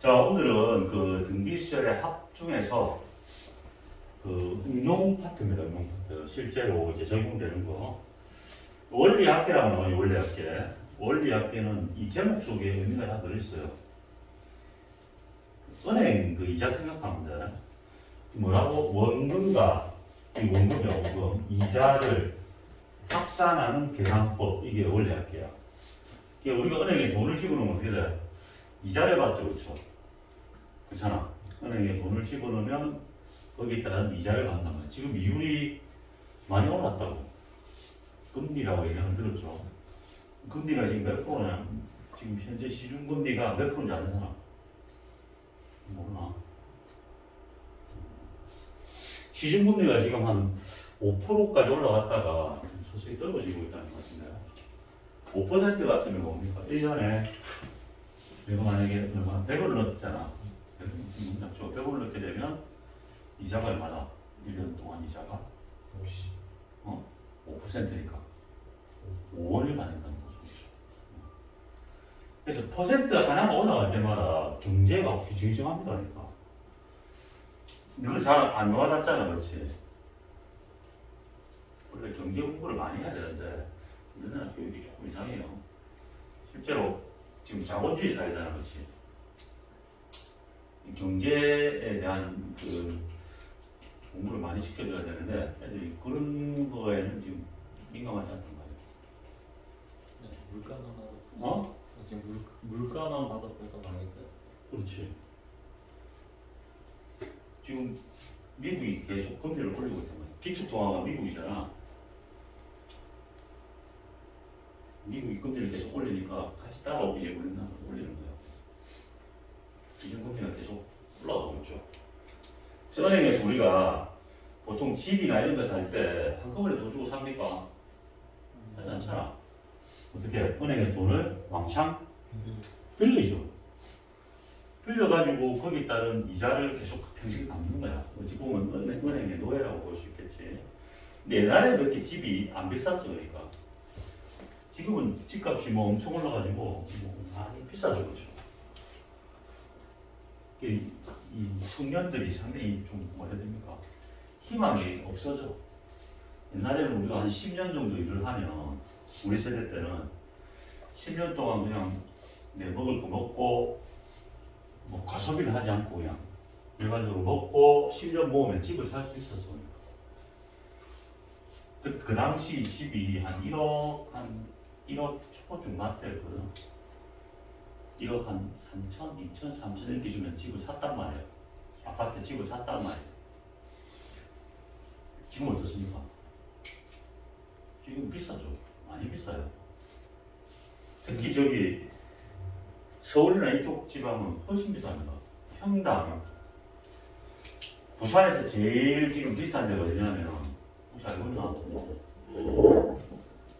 자, 오늘은 그 등비시설의 합 중에서 그 응용 파트입니다. 응용 파트. 실제로 이제 적용되는 거. 원리학계라고 나와요. 원리학계. 원리학계는 이 제목 속에 의미가 다 들어있어요. 은행 그 이자 생각하면 돼. 뭐라고? 원금과 이 원금이야 원금 이자를 합산하는 계산법. 이게 원리학계야. 이게 우리가 은행에 돈을 집어넣으면 어떻게 돼? 이자를 받죠, 그렇죠? 그렇잖아. 은행에 돈을 집어넣으면 거기에 따른 이자를 받는단 말이야. 지금 이율이 많이 올랐다고. 금리라고 얘기하면 들었죠. 금리가 지금 몇 프로냐? 지금 현재 시중금리가 몇 프로인지 아는 사람? 몰라. 시중금리가 지금 한 5%까지 올라갔다가 서서히 떨어지고 있다는 것 같은데. 5% 같으면 뭡니까? 1년에 내가 만약에 100원을 넣었잖아. 100원을 넣게 되면 이자가 얼마나? 1년 동안 이자가? 5%니까 5원을 받는다는 거죠. 그래서 퍼센트 하나가 올라갈 때마다 경제가 휘청휘청합니다. 그러니까. 이걸 잘 안 와닿잖아, 그렇지? 원래 경제 공부를 많이 해야 되는데 우리나라 교육이 조금 이상해요. 실제로 지금 자본주의 사회잖아, 그렇지? 경제에 대한 그 공부를 많이 시켜줘야 되는데 애들이 그런 거에는 지금 민감하지 않단 말이에요. 물가는 하다. 지금 물가는 받아서 망했어요. 그렇지. 지금 미국이 계속 금리를 올리고 있단 말이야. 기축통화가 미국이잖아. 미국이 금리를 계속 올리니까 같이 따라오게 우리나라도 올리는 거야. 기준금리가 계속 올라가고 있죠. 그래서 은행에서 우리가 보통 집이나 이런 거 살 때 한꺼번에 돈 주고 삽니까? 하지 않잖아. 어떻게 은행에서 돈을 왕창 빌리죠. 빌려가지고 거기에 따른 이자를 계속 평생 갚는 거야. 어찌 보면 은행의 노예라고 볼 수 있겠지. 근데 옛날에 그렇게 집이 안 비쌌어. 그러니까 지금은 집값이 뭐 엄청 올라가지고 뭐 많이 비싸죠. 그렇죠. 이 청년들이 상당히 좀 뭐라 해야 됩니까? 희망이 없어져. 옛날에는 우리가 한 10년 정도 일을 하면 우리 세대 때는 10년 동안 그냥 내 먹을 거 먹고 뭐 가소비를 하지 않고 그냥 일반적으로 먹고 10년 모으면 집을 살 수 있었어. 그 당시 집이 한 1억 초중반 때였거든. 1억 한 3천, 2천, 3천 이렇게 주면 집을 샀단 말이야. 아파트 집을 샀단 말이야. 지금 어떻습니까? 지금 비싸죠. 많이 비싸요. 특히 저기 서울이나 이쪽 지방은 훨씬 비쌉니다. 평당 부산에서 제일 지금 비싼 데가 어디냐면 혹시 알고 있나?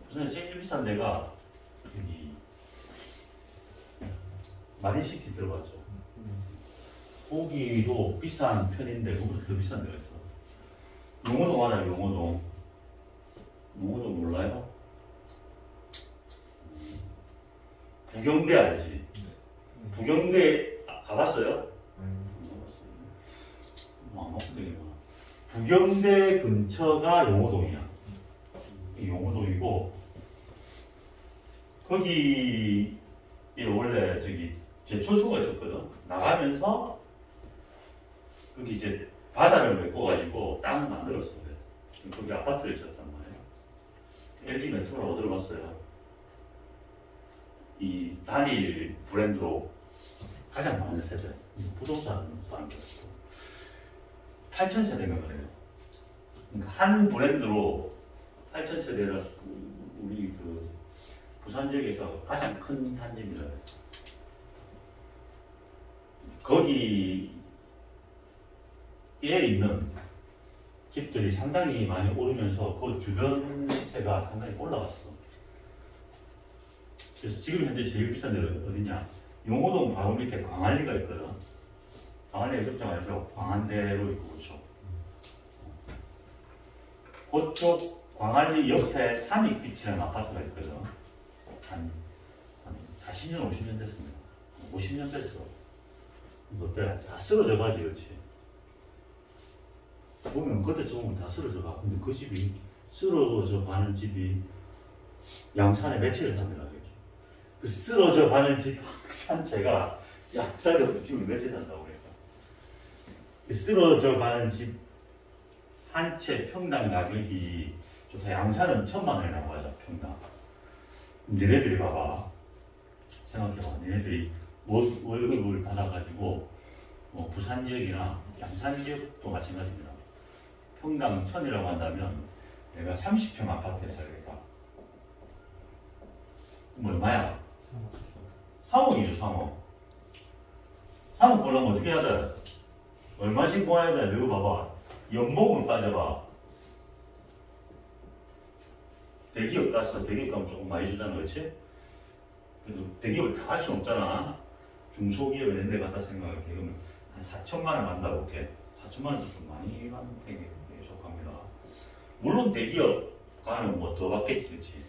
부산에서 제일 비싼 데가 여기 마린시티 들어봤죠? 거기도 비싼 편인데 거기도 더 비싼 데가 있어. 용호동 알아요? 용호동. 용호동 몰라요? 부경대 알지? 부경대 가봤어요? 안 가봤어요. 부경대 근처가 용호동이야. 용호동이고 거기에 원래 저기 제초소가 있었거든. 나가면서 거기 이제 바다를 메꿔가지고 땅을 만들었어. 거기 아파트를 있었단 말이에요. LG 메트로라고 들어봤어요. 이 단일 브랜드로 가장 많은 세대, 부동산 사람들이었어. 8,000세대인가 그래요. 그러니까 한 브랜드로 8,000세대라 우리 그 부산 지역에서 가장 큰 단지입니다. 거기에 있는 집들이 상당히 많이 오르면서 그 주변 시세가 상당히 올라갔어. 그래서 지금 현재 제일 비싼 데는 어디냐? 용호동 바로 밑에 광안리가 있거든. 광안리 해수욕장 알죠? 광안대로 있고 그렇죠. 그쪽 광안리 옆에 삼익빛이라는 아파트가 있거든. 한 40년, 50년 됐습니다. 50년 됐어. 어때? 다 쓰러져 가지, 그렇지? 보면 그때 보면 다 쓰러져 가. 근데 그 집이 쓰러져 가는 집이 양산에 며칠을 산다고 하겠죠. 그 쓰러져 가는 집 전체가 양산에 지금 며칠 산다고 그래요. 그 쓰러져 가는 집 한 채 평당 가격이 좋다. 양산은 1,000만 원이라고 하죠, 평당. 니네들이 봐봐. 생각해봐. 니네들이 월급을 받아가지고 부산 지역이나 양산 지역도 마찬가지입니다. 평당 1,000이라고 한다면 내가 30평 아파트에 살겠다. 그럼 얼마야? 3억이죠, 3억. 3억 벌려면 어떻게 해야 돼? 얼마씩 모아야 돼? 이거 봐봐. 연봉을 따져봐. 대기업 갔어. 대기업 가면 조금 많이 주잖아, 그렇지? 그래도 대기업을 다 할 수는 없잖아. 중소기업 이런 데 갖다 생각할게. 그러면 한 4천만 원 만다 볼게. 4천만 원도 좀 많이 받는 편에 속합니다. 물론 대기업 가면 뭐 더 받겠지, 그렇지?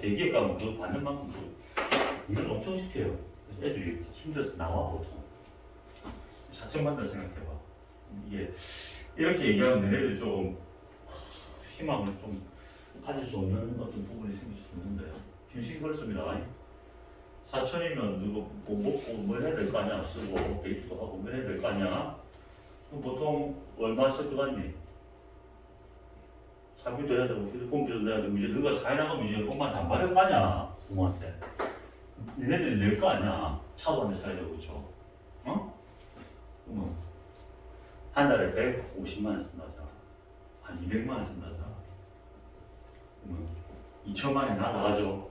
대기업 가면 그 받는 만큼 일을 엄청 시켜요. 그래서 애들이 힘들어서 나와 보통. 4천 받는다 생각해봐. 이게 이렇게 얘기하면 너네들 좀 희망을 좀 가질 수 없는 어떤 부분이 생길 수 있는데요. 현실이 그렇습니다. 4천이면 누구 뭐 먹고 뭘 해야 될 거 아니야? 쓰고 데이트도 하고 뭘 해야 될 거 아니야? 그럼 보통 얼마 쓸 것 같니? 사비도 해야 되고 휴대폰비도 내야 되고 이제 너가 사회 나가면 이제 엄마한테 안 받을 거 아니야? 부모한테. 니네들이 낼 거 아니야? 차도 한 대 사야 되고 그렇죠? 어? 그러면 한 달에 150만 원 쓴다잖아. 한 200만 원 쓴다잖아. 그러면 2천만 원이 날아가죠.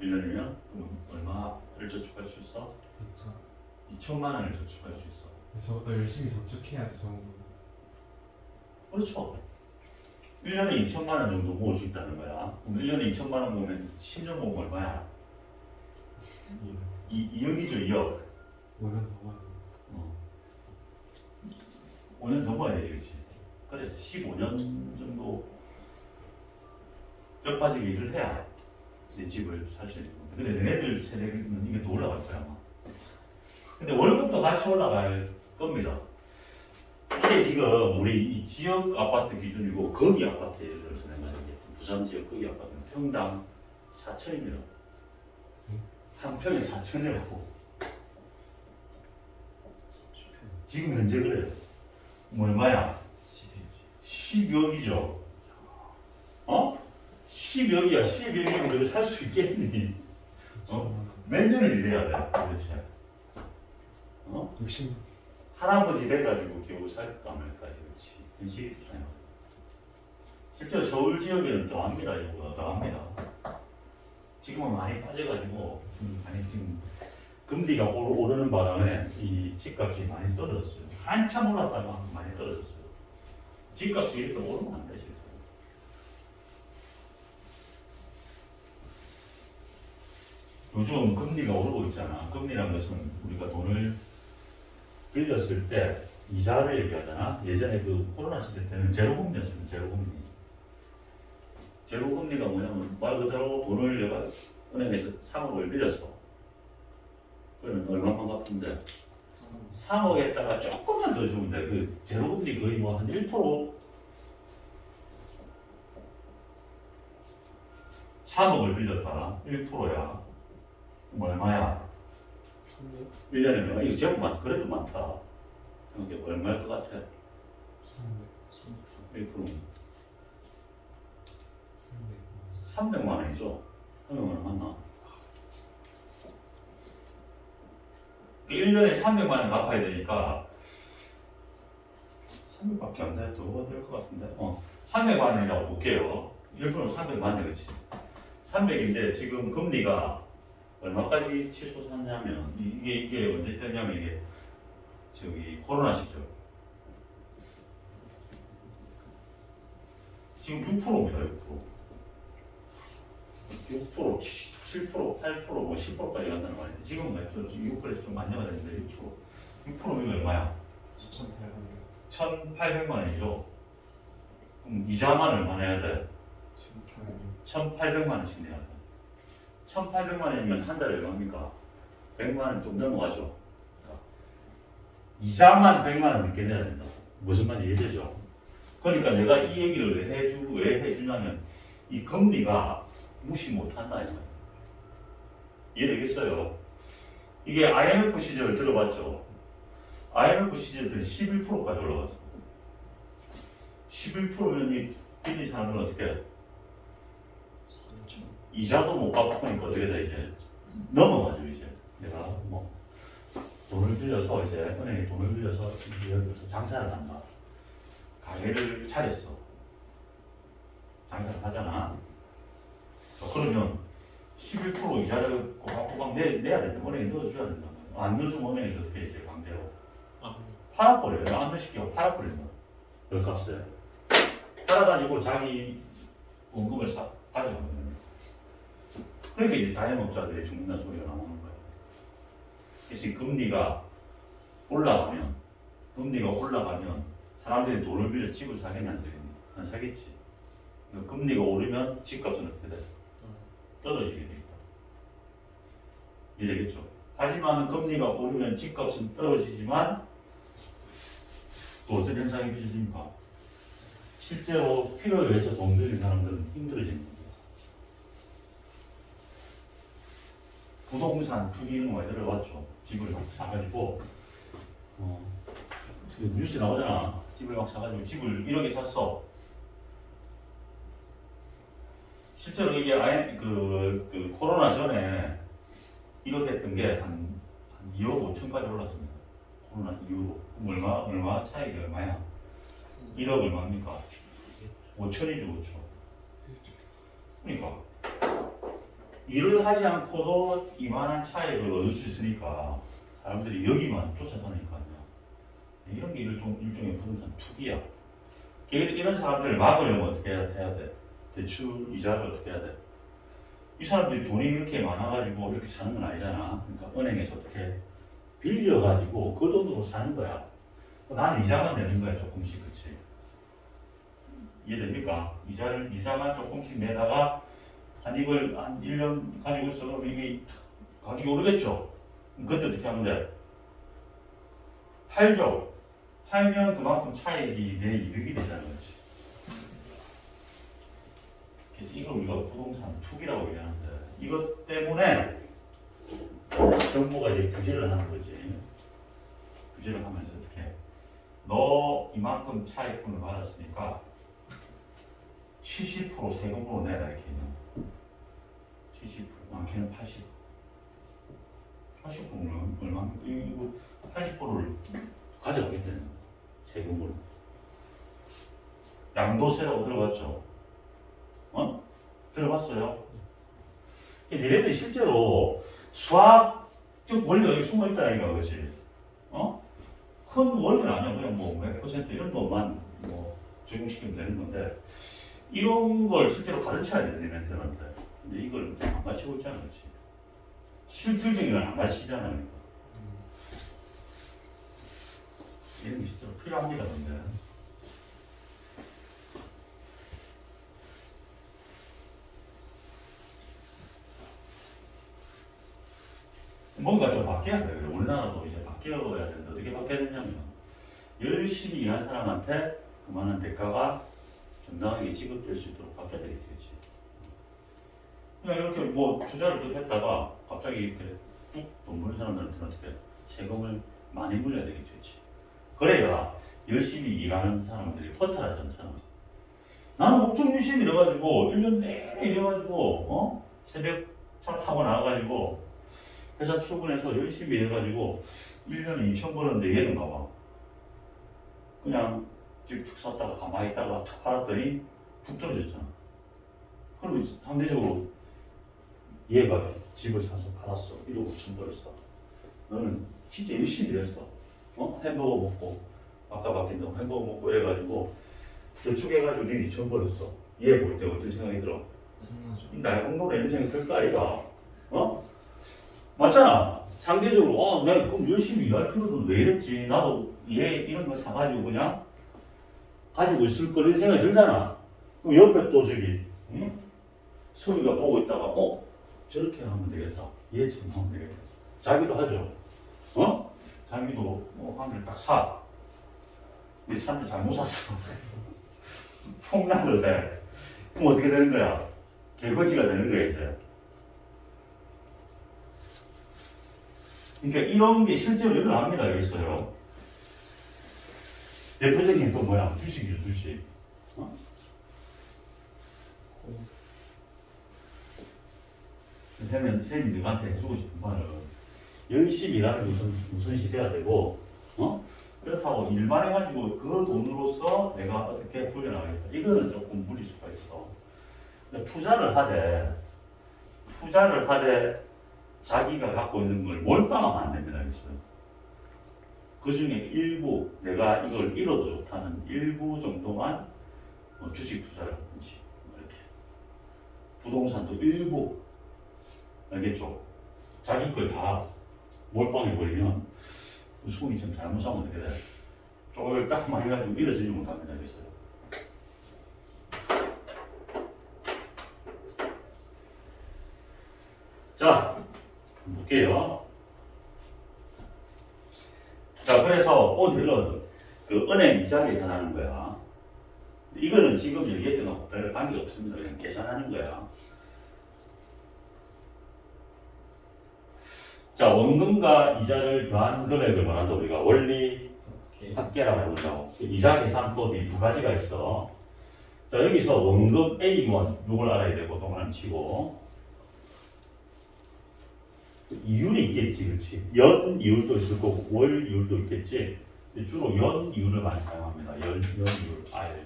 1년이면? 그럼 얼마를 저축할 수 있어? 그렇죠. 2천만 원을 저축할 수 있어. 저보다 열심히 저축해야지 정도. 그렇죠. 1년에 2천만 원 정도 모을 수 있다는 거야. 그럼 1년에 2천만 원 모으면 10년 모으면 얼마야? 2억이죠, 2억. 5년 더 가야 돼. 5년 더 모아야 되지, 그렇지? 그래, 15년 정도 뼈 빠지게 일을 해야 내 집을 살 수 있는 건데. 근데 너네들 세대는 이게 더 올라갈 거야, 아마. 근데 월급도 같이 올라갈 겁니다. 이게 지금 우리 이 지역 아파트 기준이고 거기 아파트 예를 들어서 내가 얘기했던 부산 지역 거기 아파트는 평당 4천입니다. 한 평에 4천이라고. 지금 현재 그래요. 뭐 얼마야? 12억이죠. 어? 12억이야. 12억이면 너가 살 수 있겠니? 몇 년을 일해야 돼, 도대체? 60년. 할아버지 돼가지고 겨우 살까 말까, 그렇지. 현실이잖아요. 실제로 서울 지역에는 더 합니다, 이거보다 더 합니다. 지금은 많이 빠져가지고, 많이 지금, 금리가 오르는 바람에 이 집값이 많이 떨어졌어요. 한참 올랐다가 많이 떨어졌어요. 집값이 이렇게 오르면 안 돼, 실제로. 요즘 금리가 오르고 있잖아. 금리란 것은 우리가 돈을 빌렸을 때 이자를 얘기하잖아. 예전에 그 코로나 시대 때는 제로금리였습니다. 제로금리. 제로금리가 뭐냐면 말 그대로 돈을 내가 은행에서 3억을 빌렸어. 그러면 얼마만 갚은데? 3억에다가 조금만 더 주면 돼. 그 제로금리 거의 뭐 한 1%? 3억을 빌렸다. 1%야. 그럼 얼마야? 1년에 얼마? 이거 제법 많다. 그래도 많다. 이게 얼마일 것 같아? 1%면 300만 원이죠? 300만 원 맞나? 1년에 300만 원 갚아야 되니까 300밖에 안 돼. 더 될 것 같은데? 300만 원이라고 볼게요. 1%는 300만 원, 그렇지? 300인데 지금 금리가 얼마까지 치솟았냐면 이게 언제 때냐면 이게 저기 코로나 시절 지금 6%입니다. 6%, 7%, 8%, 뭐 10%까지 간다는 거 아니에요. 지금은 몇 프로? 6%에서 좀 안정화 됐는데 6%. 6%면 얼마야? 1,800만 원이죠. 그럼 이자만 얼마나 해야 돼? 1,800만 원씩 내야 돼. 1,800만 원이면 한 달에 얼마입니까? 100만 원 좀 넘어가죠. 이자만 100만 원 넘게 내야 된다고. 무슨 말인지 이해되죠? 그러니까 내가 이 얘기를 왜 해주냐면 이 금리가 무시 못한다 이 말이에요. 이해되겠어요? 이게 IMF 시절 들어봤죠? IMF 시절 때 11%까지 올라갔어. 11%면 이 빚진 사람은 어떻게 해? 이자도 못 갚으니까 어떻게 돼 이제 넘어가죠 이제. 내가 뭐 돈을 빌려서 이제 은행에 돈을 빌려서 여기서 장사를 한다. 가게를 차렸어. 장사를 하잖아. 그러면 11% 이자를 꼬박꼬박 내야 된다. 은행에 넣어줘야 된다. 안 넣어주면 은행에서 어떻게 이제 강제로 팔아버려요. 안 넣으시켜 팔아버리면 열값을 팔아가지고 자기 원금을 가져가거든요. 그러니까 이제 자영업자들이 죽는다는 소리가 나오는 거예요. 그래서 금리가 올라가면 사람들이 돈을 빌려 집을 사겠냐 안 되겠냐? 안 사겠지. 그러니까 금리가 오르면 집값은 어떻게 돼? 떨어지게 돼 있다. 이해되겠죠? 하지만 금리가 오르면 집값은 떨어지지만 또 어떤 현상이 빚어집니까? 실제로 필요에 의해서 돈 빌린 사람들은 힘들어지는 겁니다. 부동산 투기 이런 거 많이 들어봤죠. 집을 막 사가지고 뉴스에 나오잖아. 집을 막 사가지고 집을 1억에 샀어. 실제로 이게 그 코로나 전에 1억 했던 게 한 2억 5천까지 올랐습니다. 코로나 이후로. 얼마 차이가 얼마야? 1억 얼마입니까? 5천이죠, 5천. 그러니까 일을 하지 않고도 이만한 차익을 얻을 수 있으니까 사람들이 여기만 쫓아다니니까요. 이런 게 일종의 부동산 투기야. 이런 사람들을 막으려면 어떻게 해야 돼? 대출 이자를 어떻게 해야 돼? 이 사람들이 돈이 이렇게 많아가지고 이렇게 사는 건 아니잖아. 그러니까 은행에서 어떻게 빌려가지고 그 돈으로 사는 거야. 나는 이자만 내는 거야, 조금씩. 그치? 이해됩니까? 이자만 조금씩 내다가 이걸 한 1년 가지고 있어. 그럼 이게 가격이 오르겠죠? 그때 어떻게 하면 돼? 팔죠? 팔면 그만큼 차익이 내 이득이 되잖아요. 그렇지? 그래서 이걸 우리가 부동산 투기라고 얘기하는데 이것 때문에 정부가 이제 규제를 하는 거지. 규제를 하면서 어떻게 너 이만큼 차익분을 받았으니까 70% 세금으로 내라 이렇게 있는 70%, 많게는 80%는 얼마입니까? 이거 80%를 가져가겠다는 거예요. 세금으로. 양도세라고 들어봤죠? 들어봤어요? 얘네들이 실제로 수학적 원리가 여기 숨어있다 이거 그렇지? 큰 원리는 아니야. 그냥 뭐 몇 퍼센트 이런 것만 뭐 적용시키면 되는 건데 이런 걸 실제로 가르쳐야 되는 멘트인데 근데 이걸 안 가르치고 있잖아. 그렇지? 실질적인 건 안 가르치잖아요. 이런 게 실제로 필요합니다. 근데 뭔가 좀 바뀌어야 돼요. 우리나라도 이제 바뀌어야 되는데 어떻게 바뀌어야 되냐면 열심히 일한 사람한테 그만한 대가가 정당하게 지급될 수 있도록 바뀌어야 되겠지. 그냥 이렇게 뭐 투자를 또 했다가 갑자기 이렇게 돈 버는 사람들한테 어떻게 세금을 많이 물려야 되겠지. 그래야 열심히 일하는 사람들이 허탈하지 않잖아. 나는 목적 열심히 일해가지고 1년 내내 일해가지고 새벽 차 타고 나와가지고 회사 출근해서 열심히 일해가지고 1년에 2천 벌었는데 얘는 가봐. 그냥 집 툭 샀다가 가만히 있다가 툭 팔았더니 툭 떨어졌잖아. 그리고 상대적으로 얘가 집을 사서 팔았어. 1억 5천 벌었어. 너는 진짜 열심히 일했어. 햄버거 먹고 아까 바뀐 거 햄버거 먹고 이래가지고 저축해가지고 니 2천 벌었어. 얘 볼 때 어떤 생각이 들어? 나의 공로로 이런 생각이 들 거 아이가? 맞잖아. 상대적으로 내가 그럼 열심히 일할 필요도 왜 이랬지? 나도 얘 이런 거 사가지고 그냥 가지고 있을 거라는 생각이 들잖아. 그럼 옆에 또 저기 수미가 보고 있다가 저렇게 하면 되겠다. 얘처럼 하면 되겠다. 자기도 하죠. 장비도 뭐 하늘 딱 사. 근데 산지 잘못 샀어. 폭락을 해. 그럼 어떻게 되는 거야? 개거지가 되는 거야, 이제. 그러니까 이런 게 실제로 일어납니다, 여기서요. 대표적인 또 뭐야? 주식이죠, 주식. 어? 선생님이 너한테 해주고 싶은 말은 열심히 일하는 게 무슨 시대가 되고, 어? 그렇다고 일만 해가지고 그 돈으로서 내가 어떻게 불려나가겠다. 이거는 조금 무리수가 있어. 투자를 하되 자기가 갖고 있는 걸 몰빵하면 안 됩니다. 그 중에 일부, 내가 이걸 잃어도 좋다는 일부 정도만 주식 투자를 하든지, 이렇게. 부동산도 일부, 알겠죠? 자기 걸 다 몰빵해버리면, 수익이 좀 잘못 사면 어떻게 돼? 쫄딱만 해가지고 잃어지지 못합니다. 그랬어요. 자, 볼게요. 자, 그래서 오늘은 그 은행 이자 계산하는 거야. 이거는 지금 얘기했던 거하고 별 관계가 없습니다. 그냥 계산하는 거야. 자, 원금과 이자를 더한 금액을 말한다. 우리가 원리 합계라고 부른다고. 이자 계산법이 두 가지가 있어. 자, 여기서 원금 A1, 이걸 알아야 되고, 동그라미 치고. 이율이 있겠지, 그렇지? 연 이율도 있을 거고, 월 이율도 있겠지? 근데 주로 연 이율을 많이 사용합니다. 연 이율, R.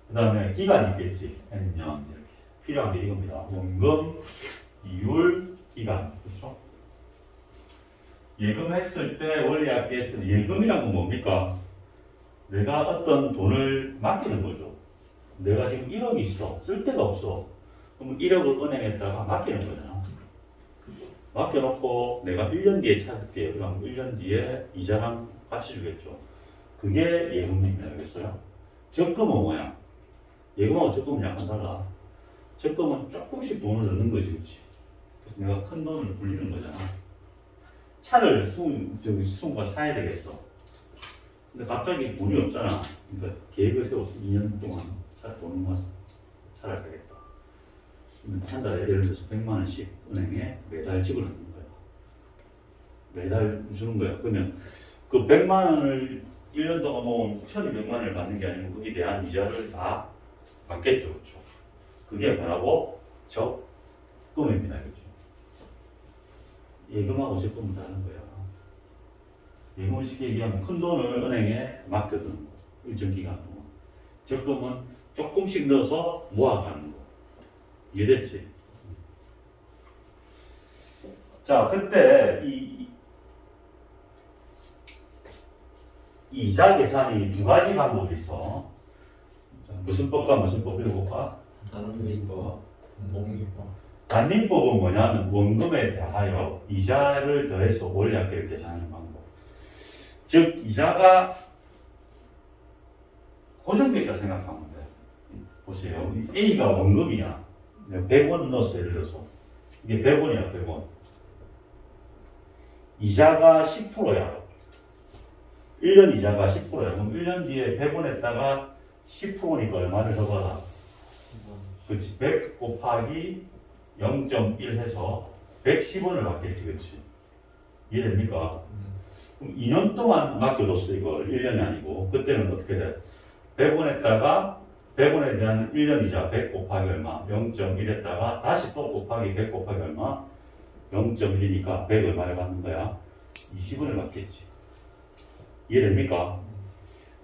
그 다음에 기간이 있겠지. N년. 이렇게. 필요한 게 이겁니다. 원금, 이율, 기간. 그렇죠? 예금했을 때, 원리 합계했을 때, 예금이란 건 뭡니까? 내가 어떤 돈을 맡기는 거죠. 내가 지금 1억이 있어. 쓸 데가 없어. 그럼 1억을 은행에다가 맡기는 거잖아. 맡겨놓고 내가 1년 뒤에 찾을게요. 그럼 1년 뒤에 이자랑 같이 주겠죠. 그게 예금입니다. 알겠어요? 적금은 뭐야? 예금하고 적금은 약간 달라. 적금은 조금씩 돈을 넣는 거지, 그렇지? 그래서 내가 큰 돈을 불리는 거잖아. 차를 수은가 사야 되겠어. 근데 갑자기 돈이 없잖아. 그러니까 계획을 세워서 2년 동안 차 돈을 모아서 차를 사겠다. 한 달에 예를 들어서 100만 원씩 은행에 매달 지불하는 거야. 매달 주는 거야. 그러면 그 100만 원을 1년 동안 모은 1200만 원을 받는 게 아니고 거기에 대한 이자를 다 받겠죠. 그렇죠? 그게 뭐라고? 적금입니다. 그렇죠? 예금하고 적금은 다른 거야. 예금을 쉽게 얘기하면 큰 돈을 은행에 맡겨두는 거. 일정 기간 동안. 적금은 조금씩 넣어서 모아가는 거. 이해됐지? 자, 그때 이 이자 계산이 두 가지 방법이 있어. 자, 무슨 법과 무슨 법 읽어볼까? 단위법, 목리법. 단위법은 뭐냐면 원금에 대하여 이자를 더해서 원리 합계를 계산하는 방법. 즉, 이자가 고정되어 있다 생각하면 돼. 보세요. A가 원금이야. 100원 넣어서 예를 들어서. 이게 100원이야, 100원. 이자가 10%야. 1년 이자가 10%야. 그럼 1년 뒤에 100원에다가 10%니까 얼마를 더 받아? 그렇지. 100 곱하기 0.1 해서 110원을 받겠지, 그렇지? 이해됩니까? 그럼 2년 동안 맡겨뒀어, 이걸. 1년이 아니고. 그때는 어떻게 돼? 100원에다가 100원에 대한 1년 이자 100 곱하기 얼마? 0.1에다가 다시 또 곱하기 100 곱하기 얼마? 0.1이니까 100 얼마를 받는 거야? 20원을 받겠지. 이해됩니까?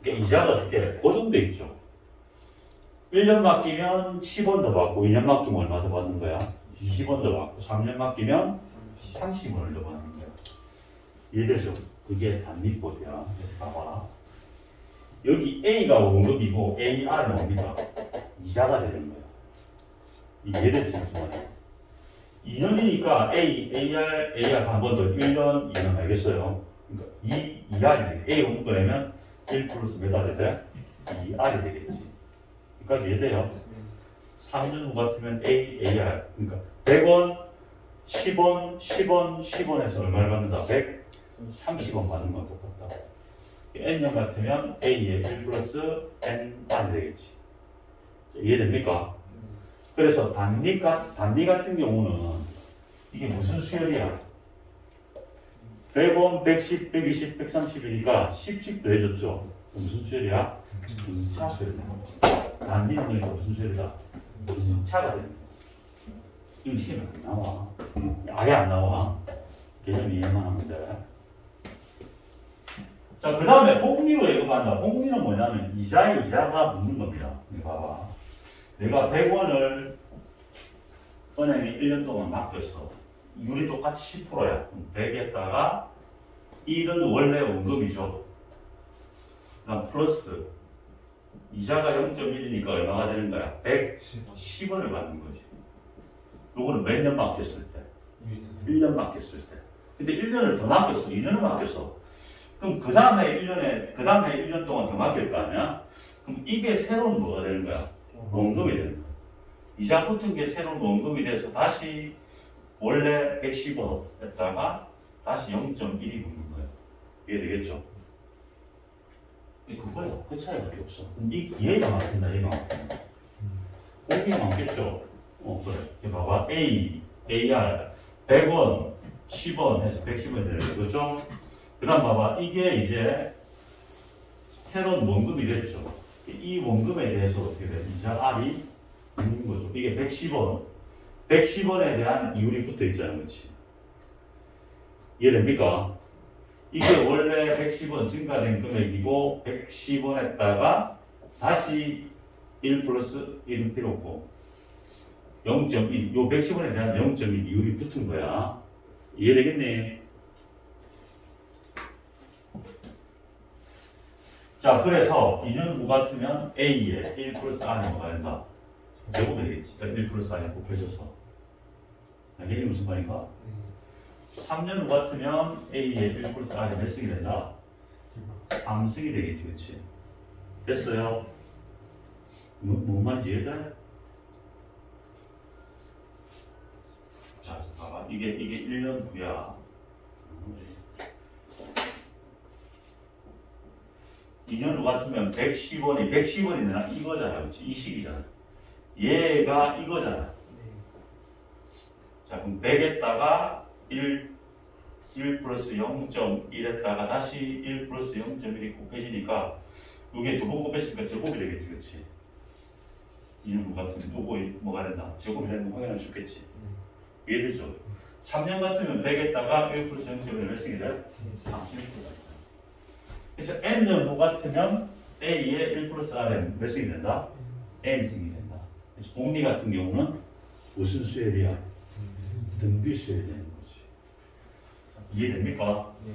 그러니까 이자가 어떻게 고정돼 있죠. 1년 맡기면 10원 더 받고 2년 맡기면 얼마 더 받는 거야? 20원 더 받고 3년 맡기면 30원을 더 받는 거야. 이해되죠? 그게 단위법이야. 그래서 봐봐. 여기 A가 원금이고 AR은 뭡니까? 이자가 되는 거야. 이해됐지? 무슨 말이야? 2년이니까 AR 한 번 더 1년, 2년 알겠어요? 그러니까 2R이 A 원금 꺼내면 1 플러스 몇 R이 돼? 2R이 되겠지. 여기까지 이해돼요? 3년 후 같으면 AR. 그러니까 100원 10원, 10원, 10원에서 얼마를 받는다? 130원 받는 건 똑같다. n년 같으면 a의 1 플러스 nr이 되겠지. 이해됩니까? 그래서 단위 같은 경우는 이게 무슨 수열이야? 100원, 110, 120, 130이니까 10씩 더해졌죠. 무슨 수열이야? 등차 수열이다. 단위는 무슨 수열이다? 등차가 됩니다. 이거 시험에 안 나와. 아예 안 나와. 개념 이해만 하면 돼. 자, 그 다음에 복리로 예금한다. 복리는 뭐냐면 이자가 붙는 겁니다. 이거 봐봐. 내가 100원을 은행에 1년 동안 맡겼어. 이율이 똑같이 10%야. 100에다가 1은 원래 원금이죠. 그 다음 플러스 이자가 0.1이니까 얼마가 되는 거야? 110원을 받는 거지. 요거는 몇 년 맡겼을 때? 1년 맡겼을 때. 근데 1년을 더 맡겼어. 2년을 맡겼어. 그럼 그 다음에 1년 동안 더 맡길 거 아니야? 그럼 이게 새로운 뭐가 되는 거야? 원금이 되는 거야. 이자 붙은 게 새로운 원금이 돼서 다시 원래 110원 했다가 다시 0.1이 붙는 거예요. 이해되겠죠? 그거야. 그 차이밖에 없어. 얘가 막힌다, 얘가 막힌다. 공기가 막혔죠? 그래. 이거 봐봐. AR, 100원, 10원 해서 110원이 되는 거죠. 그렇죠? 그 다음 봐봐. 이게 이제 새로운 원금이 됐죠. 이 원금에 대해서 어떻게 돼? 이자 R이 있는 거죠. 이게 110원. 110원에 대한 이율이 붙어 있잖아요. 그렇지? 이해됩니까? 이게 원래 110원 증가된 금액이고 110원에다가 다시 1 플러스 1은 필요 없고 0.1, 요 110원에 대한 0.1 이율이 붙은 거야. 이해되겠니? 자, 그래서 이는 후 같으면 A에 1 플러스 R이 뭐가 된다? 제곱이 되겠지. 그러니까 1 플러스 R이 곱해져서. 이게 무슨 말인가? 3년 후 같으면 A에 1 플러스 R이 몇 승이 된다? 3승이 되겠지, 그치? 됐어요? 뭔 말인지 이해돼? 자, 봐봐. 이게 1년 후야. 2년 후 같으면 110원이 이거잖아. 그치? 이 식이잖아. 얘가 이거잖아. 자, 그럼 100에다가 1 플러스 0.1에다가 다시 1 플러스 0.1이 곱해지니까 이게 두 번 곱해지니까 제곱이 되겠지, 그치? 2년 후 같으면 요거 뭐가 된다? 제곱이 되는 거 확인할 수 있겠지? 이해되죠? 3년 같으면 100에다가 1 플러스 0.1을 몇 승이 돼? 30%다. 그래서 n년 후 같으면 A의 1 플러스 R은 몇 승이 된다? n승이 된다. 그래서 복리 같은 경우는 무슨 수열이야? 등비 수열이 되는 거지. 이해됩니까? 네.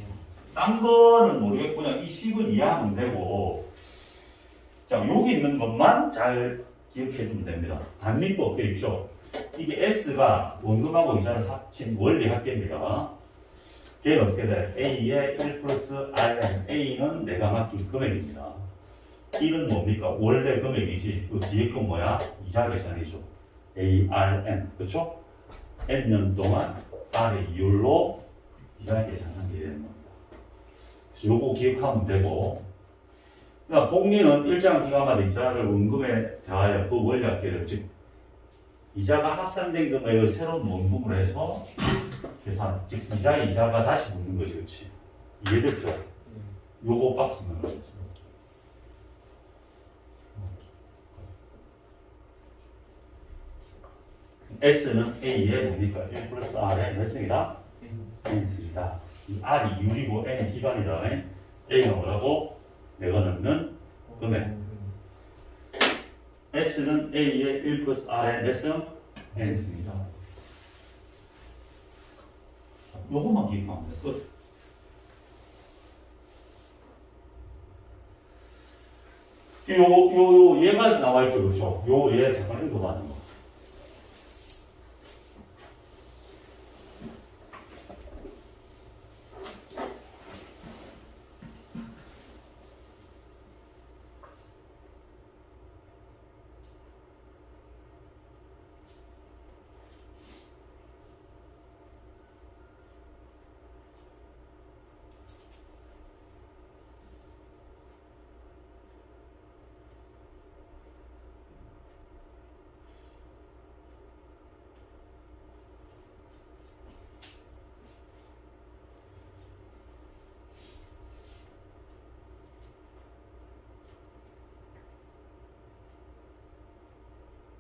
딴 거는 모르겠고 그냥 이 식은 이해하면 되고 자, 여기 있는 것만 잘 기억해 주면 됩니다. 단리법 되어 있죠? 이게 S가 원금하고 이자를 합친 원리 합계입니다. 걔는 어떻게 돼? A의 1 플러스 Rn. A는 내가 맡긴 금액입니다. 1은 뭡니까? 원래 금액이지. 그 뒤에 건 뭐야? 이자 계산이죠. ARN. 그렇죠? N년 동안 R의 이율로 이자 계산하게 되는 겁니다. 그래서 요거 기억하면 되고 그러니까 복리는 일정 기간마다 이자를 원금에 대하여 그 원리 합계를 즉 이자가 합산된 금액을 새로운 원금으로 해서 계산, 즉 이자가 다시 붙는 거지, 그렇지? 이해됐죠? 요거 박스는 S는 A에 뭡니까? 1 플러스 R에 몇 승이다? N승이다. 이 R이 유리고 N이 기간이다. A가 뭐라고? 내가 넣는 금액. S는 A에 1 플러스 R에 몇 승? N승이다. 요것만 기억하면 돼. 끝. 얘가 나와있죠, 그렇죠? 얘 잠깐 읽어봐는 거.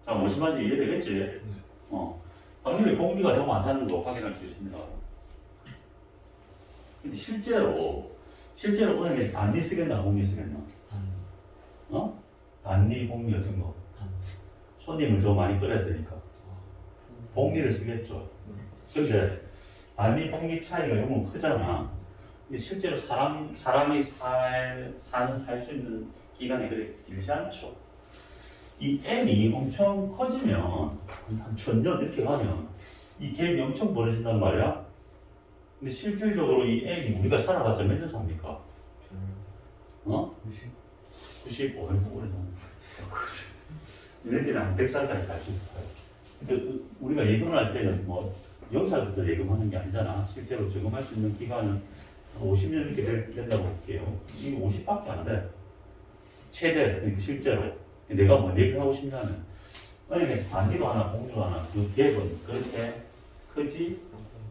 자, 무슨 말인지 이해되겠지? 당연히 봉기가 더 많다는 거 확인할 수 있습니다. 근데 실제로 은행에서 단리 쓰겠나, 봉기 쓰겠나? 단리, 봉기 같은 거. 손님을 더 많이 끌어야 되니까. 봉기를 쓰겠죠. 근데 단리, 봉기 차이가 너무 크잖아. 근데 실제로 사람이 살 수 있는 기간이 그렇게 길지 않죠. 이 M이 엄청 커지면, 한 1000년 이렇게 가면, 이 갭이 엄청 벌어진단 말이야. 근데 실질적으로 이 M이 우리가 살아봤자 몇 년 삽니까? 95년 오래 사는 얘네들은 한 100살까지 갈 수 있어요. 근데 우리가 예금을 할 때는 뭐 0살부터 예금하는 게 아니잖아. 실제로 적용할 수 있는 기간은 50년 이렇게 된다고 볼게요. 이게 50밖에 안 돼. 최대, 그러니까 실제로. 내가 뭐 얘기를 하고 싶냐면, 은행에 단기도 하나, 공주도 하나, 그 갭은 그렇게 크지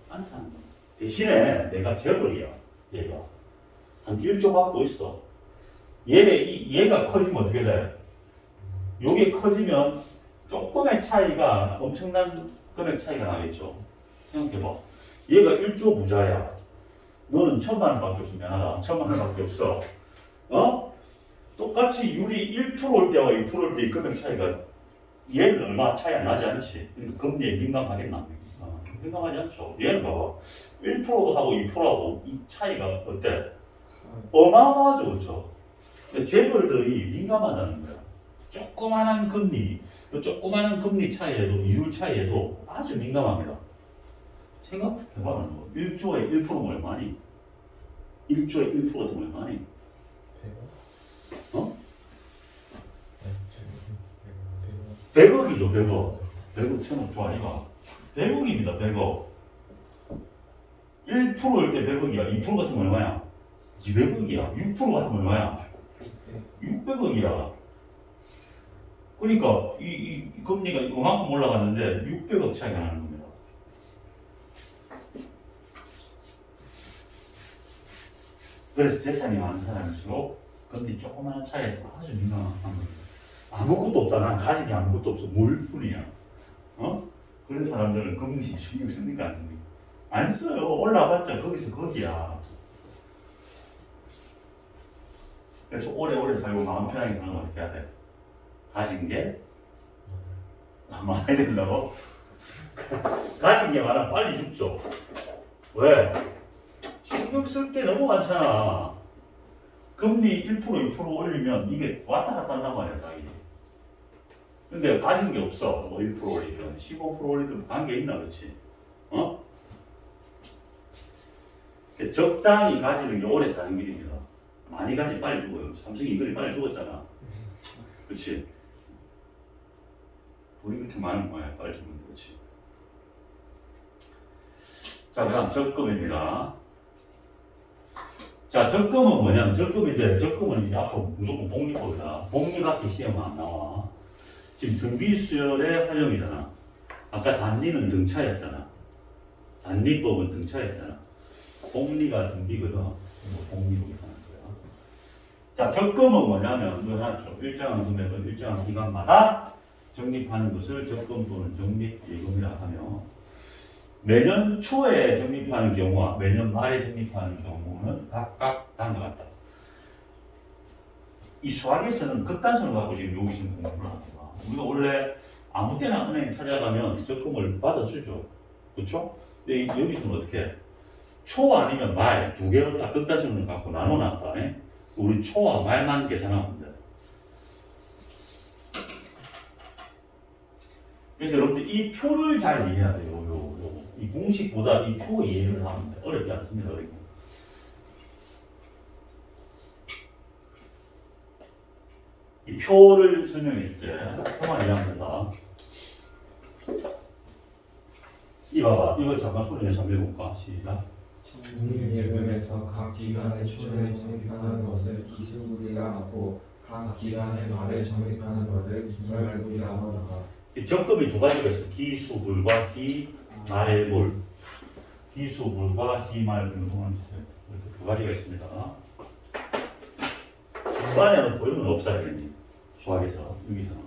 않다는 거. 대신에 내가 재벌이야, 얘가. 한 1조 갖고 있어. 얘가 커지면 어떻게 돼? 요게 커지면 조금의 차이가 엄청난 금액 차이가 나겠죠. 생각해봐. 얘가 1조 부자야. 너는 1000만 원밖에 없으면 미안하다. 1000만 원밖에 없어. 똑같이 율이 1%올 때와 2%올 때 금액 차이가 얘는 얼마 차이 안 나지 않지. 그러니까 금리에 민감하겠나? 민감하지 않죠. 얘는 봐봐. 1%도 하고 2%하고 이 차이가 어때? 어마어마하죠, 그렇죠? 재벌들이 민감하다는 거야. 조그마한 금리 차이에도, 이율 차이에도 아주 민감합니다. 생각해봐. 1조에 1%면 얼마니? 1조에 1%가 얼마니? 100억이죠, 100억. 100억 천억 좋아, 이거. 100억입니다, 100억. 1%일 때 100억이야. 2% 같으면 얼마야? 200억이야. 6% 같으면 얼마야? 600억이야. 그러니까, 이 금리가 이만큼 올라갔는데 600억 차이가 나는 겁니다. 그래서 재산이 많은 사람일수록 금리 조그마한 차이에 아주 민감한 겁니다. 아무것도 없다. 난 가진 게 아무것도 없어. 물뿐이야. 그런 사람들은 금리 신경 씁니까? 안 씁니까? 안 써요. 올라봤자 거기서 거기야. 그래서 오래오래 살고 마음 편하게 사는 거 어떻게 해야 돼? 가진 게 많아야 된다고? 가진 게 많아 빨리 죽죠. 왜? 신경 쓸 게 너무 많잖아. 금리 1%, 2% 올리면 이게 왔다 갔다 한단 말이야, 당연히. 근데 가진 게 없어. 뭐 1% 올리든 15% 올리든 관계 있나, 그렇지? 적당히 가지는 게 오래 사는 길입니다. 많이 가지 빨리 죽어요. 삼성이 이글이 빨리 죽었잖아. 그렇지? 돈이 그렇게 많은 거야. 빨리 죽는데, 그렇지? 자, 그다음 적금입니다. 자, 적금은 뭐냐면, 적금은 이제 앞으로 무조건 복리법이다. 복리밖에 시험 안 나와. 지금 등비수열의 활용이잖아. 아까 단리는 등차였잖아. 단리법은 등차였잖아. 복리가 등비거든. 복리로 하는 거야. 자, 적금은 뭐냐면, 이거 일정한 금액을 일정한 기간마다 적립하는 것을 적금 또는 적립예금이라 하며, 매년 초에 적립하는 경우와 매년 말에 적립하는 경우는 각각 다른 것 같다. 이 수학에서는 극단성을 갖고 지금 여기서 공부를 합니다. 우리가 원래 아무 때나 은행 찾아가면 적금을 받아주죠. 그렇죠? 근데 여기서는 어떻게 해? 초 아니면 말 두 개로 딱 극단성을 갖고 나눠놨다. 우리 초와 말만 계산하면 돼. 그래서 여러분들 이 표를 잘 이해해야 돼요. 이 공식보다 이 표 이해를 하면 돼. 어렵지 않습니다. 어렵고. 이 표를 설명해 줄게. 표만 이해하면 된다. 이 봐봐. 이거 잠깐 소리 내서 한번 읽어볼까? 시작. 적립예금에서 각 기간의 초에 적립하는 것을 기술물이라 하고 각 기간의 말에 적립하는 것을 기말물이라 하더라. 이 적금이 두 가지가 있어. 기수물과 기말물. 기수물과 기말물. 이렇게 두 가지가 있습니다. 중간에는 보이면 없어야겠니? 수학에서, 여기서는.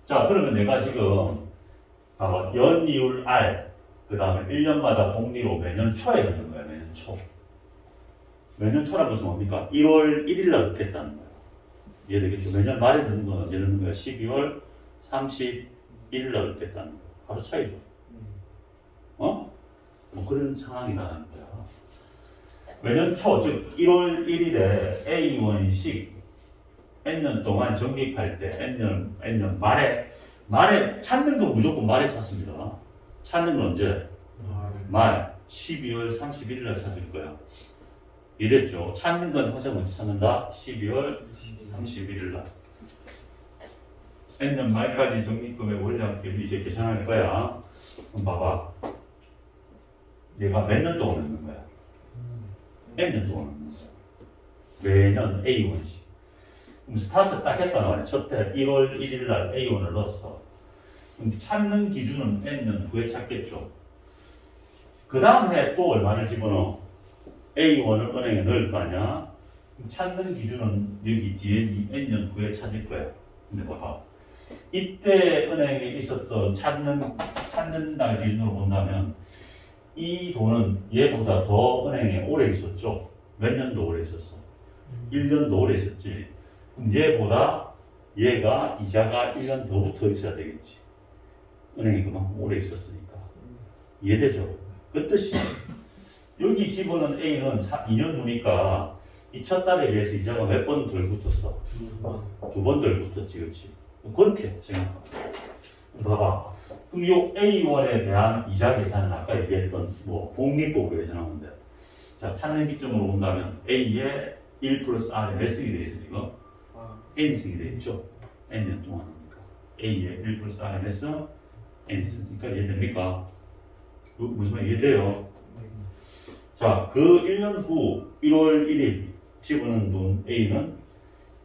자, 그러면 내가 지금 봐봐. 연이율 R 그 다음에 1년마다 복리로 매년 초에 넣는 거야. 매년 초. 매년 초라는 것은 뭡니까? 1월 1일 날 넣겠다는 거야. 이해되겠죠? 매년 말에 넣는 건 언제 넣는 거야? 12월 31일 날 넣겠다는 거야. 하루 차이죠. 어? 뭐 그런 상황이 나타나는 거야. 매년 초, 즉 1월 1일에 A1식 N년 동안 적립할 때 N년 말에 찾는 거 무조건 말에 찾습니다. 찾는 건 언제? 말 12월 31일 날 찾을 거야. 이랬죠. 찾는 건 항상 언제 찾는다? 12월 31일 날. N년 말까지 적립금의 원량비를 이제 계산할 거야. 그럼 봐봐. 얘가 몇 년 동안 넣는 거야? N년 동안 넣는 거야. 매년 A1씩. 그럼 스타트 딱 했단 말이야. 첫해 1월 1일 날 A1을 넣었어. 그럼 찾는 기준은 N년 후에 찾겠죠. 그 다음 해 또 얼마를 집어넣어? A1을 은행에 넣을 거 아니야? 그럼 찾는 기준은 여기 뒤에 N년 후에 찾을 거야. 근데 봐봐. 이때 은행에 있었던 찾는 날 기준으로 본다면 이 돈은 얘보다 더 은행에 오래 있었죠. 몇 년도 오래 있었어? 1년도 오래 있었지. 그럼 얘보다 얘가 이자가 1년 더 붙어 있어야 되겠지. 은행이 그만큼 오래 있었으니까. 이해되죠? 그 뜻이 여기 집어넣은 A는 2년 후니까 이 첫 달에 비해서 이자가 몇 번 덜 붙었어? 두 번 덜 붙었지, 그렇지? 그렇게 생각합니다. 봐봐. 그럼 이 A1에 대한 이자 계산은 아까 얘기했던 복리법으로 계산하면 돼. 자, 찾는 기점으로 본다면 A에 1 플러스 R에 몇 쓰게 돼 있어, 지금? N 쓰게 돼 있죠? N년 동안이니까. A에 1 플러스 R에 몇 써? N 쓰니까 이해됩니까? 무슨 말 이해돼요? 자, 그 1년 후 1월 1일 집어넣은 돈 A는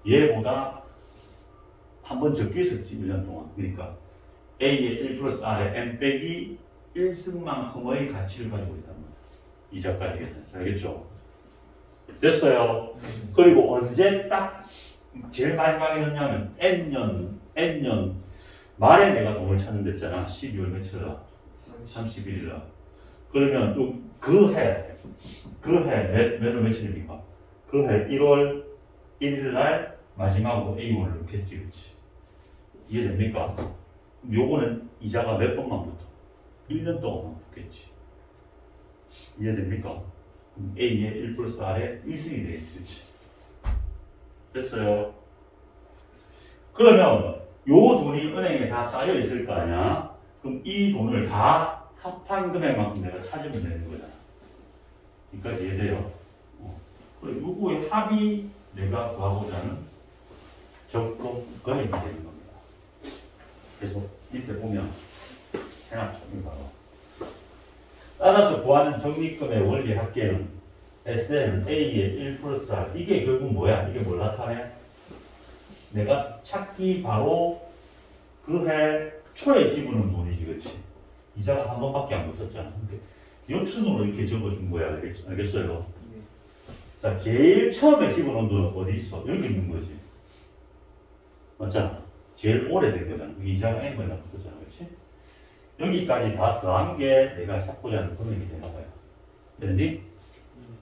얘보다 한 번 적게 있었지, 1년 동안. 그러니까 A의 1 플러스 R의 N 빼기 1승만큼의 가치를 가지고 있단 말이야. 이자까지 계산해서. 알겠죠? 됐어요. 그리고 언제 딱 제일 마지막에 넣냐면 N년 말에 내가 돈을 찾는 데잖아. 12월 며칠이라? 31일이라. 그러면 그 해 몇 며칠입니까? 그 해 1월 1일 날 마지막으로 A1을 넣겠지, 그렇지? 이해됩니까? 요거는 이자가 몇 번만 붙어? 1년 동안만 붙겠지. 이해됩니까? A의 1 플러스 R에 1승이 되겠지, 그렇지? 됐어요? 그러면 요 돈이 은행에 다 쌓여 있을 거 아니야? 그럼 이 돈을 다 합한 금액만큼 내가 찾으면 되는 거잖아. 여기까지 이해돼요? 그리고 요거의 합이 내가 구하고자 하는 적금 금액이 되는 겁니다. 그래서 밑에 보면 해놨죠. 이거 봐봐. 따라서 구하는 적립금의 원리 합계는 SN은 A의 1 플러스 R. 이게 결국 뭐야? 이게 뭘 나타내? 내가 찾기 바로 그 해 초에 집어넣은 돈이지, 그렇지? 이자가 한 번밖에 안 붙었잖아. 역순으로 이렇게 적어준 거야. 알겠어요? 자, 제일 처음에 집어넣은 돈은 어디 있어? 여기 있는 거지. 맞잖아. 제일 오래된 거잖아. 여기 이자가 N번이나 붙었잖아. 그렇지? 여기까지 다 더한 게 내가 찾고자 하는 금액이 되는 거야. 됐니?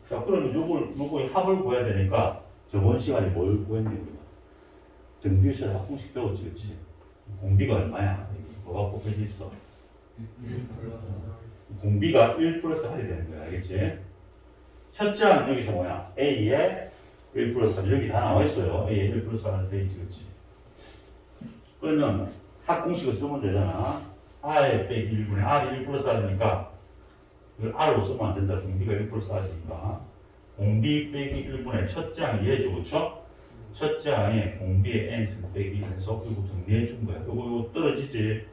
자, 그러면 요거의 합을 구해야 되니까 저번 시간에 뭘 구했니, 우리가? 등비실 합공식 배웠지, 그렇지? 공비가 얼마야? 뭐가 곱해져 있어? 공비가 1 플러스 R이 되는 거야. 알겠지? 첫째 항 여기서 뭐야? A에 1 플러스 R. 여기 다 나와 있어요. A에 1 플러스 R 돼 있지, 그렇지? 그러면 합공식을 쓰면 되잖아. R 빼기 1분의 R이 1 플러스 R이니까 이걸 R로 쓰면 안 된다. 공비가 1 플러스 R이니까 공비 빼기 1분의 첫째 항이 얘죠, 그렇죠? 첫째 항에 공비의 n승 빼기 해서 이거 정리해 준 거야. 이거 떨어지지.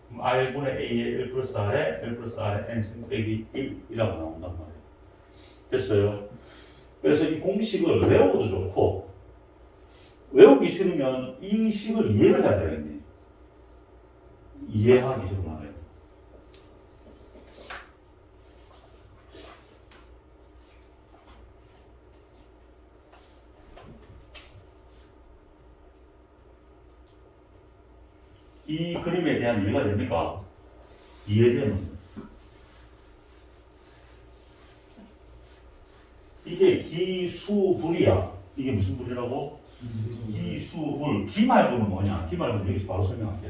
그럼 R분의 A의 1 플러스 R에 1 플러스 R의 n승 빼기 1이라고 나온단 말이에요. 됐어요? 그래서 이 공식을 외워도 좋고 외우기 싫으면 이 식을 이해를 해야 되겠네. 이해하기 싫으면 안 해요. 이 그림에 대한 이해가 됩니까? 이해되는 이게 기수불이야. 이게 무슨 불이라고? 기수불. 기말불은 뭐냐? 기말불은 여기서 바로 설명할게.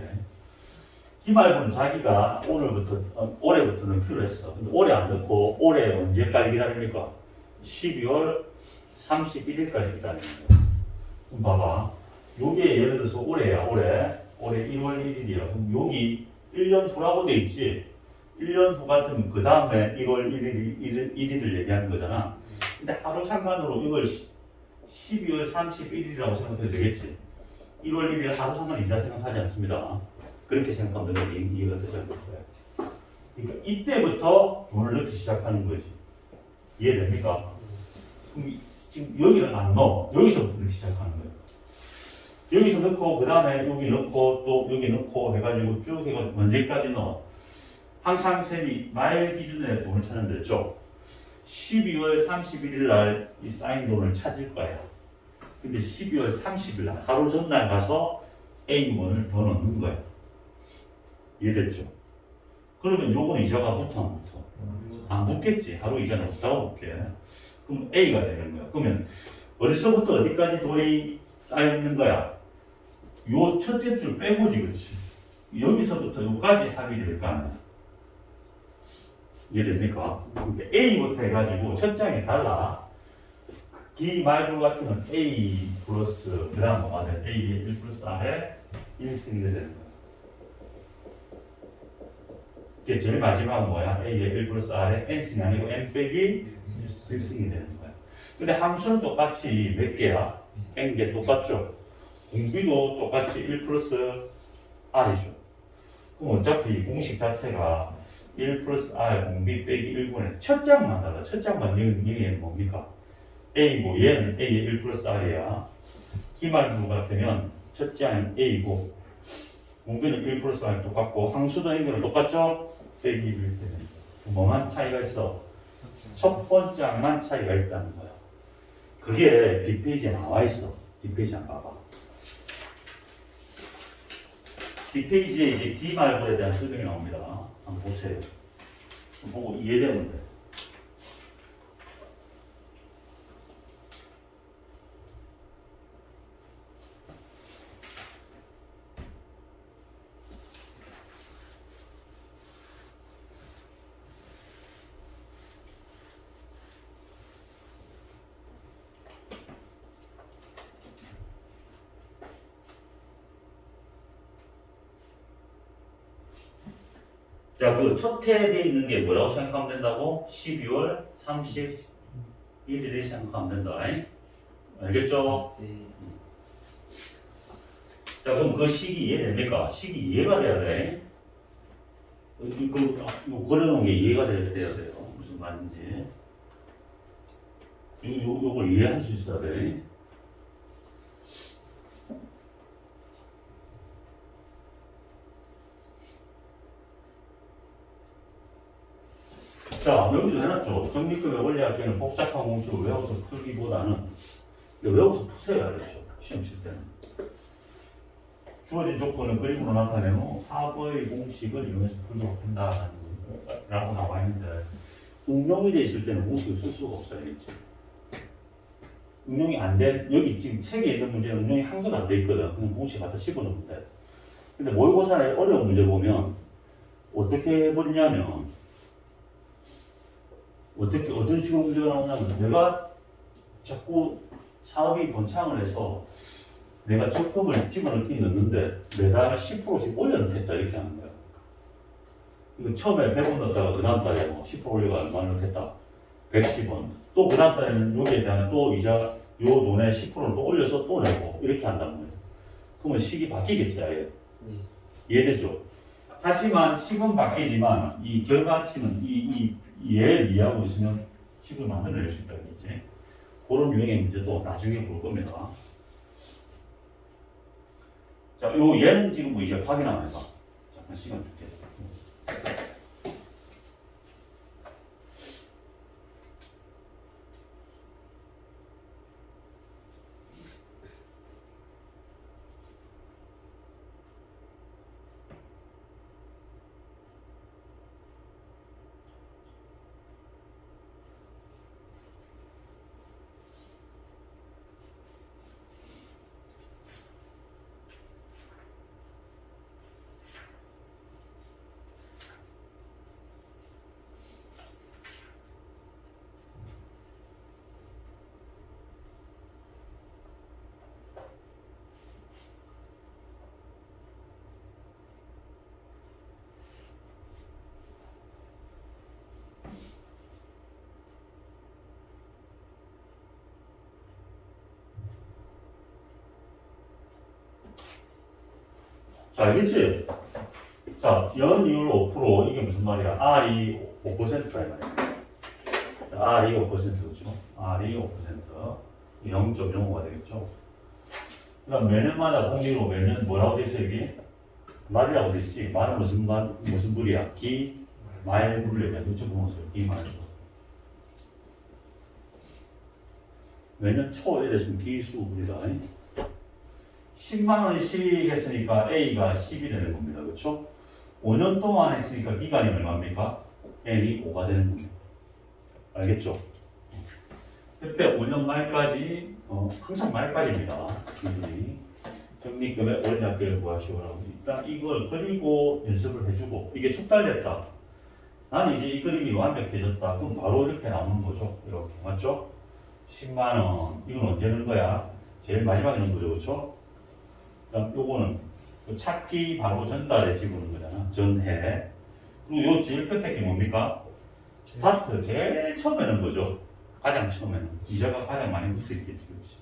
기말불은 자기가 올해부터 넣기로 했어. 근데 올해 안 넣고 올해 언제까지 기다립니까? 12월 31일까지 기다리는 거야. 그럼 봐봐. 요게 예를 들어서 올해야, 올해 1월 1일이야. 그럼 여기 1년 후라고 돼 있지? 1년 후 같으면 그 다음에 1월 1일을 얘기하는 거잖아. 근데 하루 상관으로 이걸 12월 31일이라고 생각해도 되겠지? 1월 1일 하루 상관 이자 생각하지 않습니다. 그렇게 생각하면 내가 이해가 되지 않을 거야. 그러니까 이때부터 돈을 넣기 시작하는 거지. 이해됩니까? 그럼 지금 여기는 안 넣어. 여기서부터 넣기 시작하는 거야. 여기서 넣고 그 다음에 여기 넣고 또 여기 넣고 해가지고 쭉 해가지고 언제까지 넣어? 항상 셈이 말 기준에 돈을 찾는 데죠. 12월 31일 날 이 쌓인 돈을 찾을 거야. 근데 12월 30일 날 하루 전날 가서 A1을 더 넣는 거야. 이해됐죠? 그러면 요건 이자가 붙어 안 붙어? 안 붙겠지. 하루 이자는 없다고 볼게. 그럼 A가 되는 거야. 그러면 어디서부터 어디까지 돈이 쌓여 있는 거야? 요 첫째 줄 빼고지, 그렇지? 여기서부터 요까지 합이 될 거 아니야. 이해됩니까? A부터 해가지고 첫 장에 달라. 기말불 같은 건 A 플러스 그 다음 뭐가 돼? A의 1 플러스 R에 1승이 되는 거야. 이게 제일 마지막은 뭐야? A의 1 플러스 R에 N승이 아니고 N 빼기 1승이 되는 거야. 근데 함수는 똑같이 몇 개야? N개 똑같죠? 공비도 똑같이 1 플러스 R이죠. 그럼 어차피 공식 자체가 1 플러스 R 공비 빼기 1분의 첫 장만 달라. 첫 장만 얘는 뭡니까? A고 얘는 A의 1 플러스 R이야. 기말부 같으면 첫 장은 A고 공비는 1 플러스 R 똑같고 항수도 N개는 똑같죠? 빼기 1 되는 거야. 뭐만 차이가 있어? 첫 번째만 차이가 있다는 거야. 그게 뒷페이지에 나와 있어. 뒷페이지 한번 봐봐. 뒷페이지에 이제 D말불에 대한 설명이 나옵니다. 한번 보세요. 보고 이해되면 돼. 자, 그 첫 해에 되어 있는 게 뭐라고 생각하면 된다고? 12월 31일을 생각하면 된다. 알겠죠? 네. 자, 그럼 그 시기 이해됩니까? 시기 이해가 돼야 돼. 이거 그려놓은 게 이해가 돼야 돼요. 무슨 말인지. 요걸 이해할 수 있어야 돼. 자, 여기도 해놨죠. 적립금의 원리할 때는 복잡한 공식을 외워서 풀기보다는 외워서 푸세요. 그랬죠. 시험 칠 때는. 주어진 조건을 그림으로 나타내고 합의 공식을 이용해서 풀도록 한다라고 나와 있는데 응용이 돼 있을 때는 공식을 쓸 수가 없어요. 응용이 안 된, 여기 지금 책에 있는 문제는 응용이 한 개도 안 돼 있거든. 그냥 공식 갖다 집어넣으면 돼. 근데 모의고사의 어려운 문제 보면 어떻게 해버리냐면 어떤 식으로 문제가 나오냐면 내가 자꾸 사업이 번창을 해서 내가 적금을 집어넣긴 넣는데 매달 10%씩 올려놓겠다 이렇게 하는 거야. 이거 처음에 100원 넣었다가 그 다음 달에 뭐 10% 올려가 얼마 넣겠다. 110원. 또 그 다음 달에는 여기에 대한 또 이자 요 돈에 10%를 또 올려서 또 내고 이렇게 한단 말이야. 그러면 식이 바뀌겠지 아예. 네. 이해되죠? 하지만 식은 바뀌지만 이 결과치는 이 얘를 이해하고 있으면 식을 만들어낼 수 있다겠지. 그런 유형의 문제도 나중에 볼 겁니다. 자, 요 얘는 지금 뭐 이제 확인 한번 해봐. 잠깐 시간 줄게. 자, 알겠지? 자, 연이율 5% 이게 무슨 말이야? R이 5%라 이 말이야. R이 5%죠. R이 5%. 0.05가 되겠죠. 그럼 매년마다 공기로 매년 뭐라고 돼 있어 여기? 말이라고 돼 있지. 말은 무슨 물이야? 기, 말, 물이야. 그쵸? 보면서 기, 말. 매년 초에 됐으면 기수 물이다. 10만 원씩 했으니까 A가 10이 되는 겁니다. 그렇죠? 5년 동안 했으니까 기간이 얼마입니까? N이 5가 되는 겁니다. 알겠죠? 그때 5년 말까지 항상 말까지입니다. 적립금액 올인학교를 구하시오라고. 일단 이걸 그리고 연습을 해주고 이게 숙달됐다. 나는 이제 이 그림이 완벽해졌다. 그럼 바로 이렇게 나오는 거죠. 이렇게 맞죠? 10만 원. 이건 언제 넣는 거야? 제일 마지막에 넣는 거죠. 그렇죠? 그다음 요거는 찾기 바로 전달에 집어넣는 거잖아. 전해. 그리고 요 제일 끝에 게 뭡니까? 스타트. 제일 처음에 넣는 거죠. 가장 처음에는. 이자가 가장 많이 붙어있겠지. 그렇지?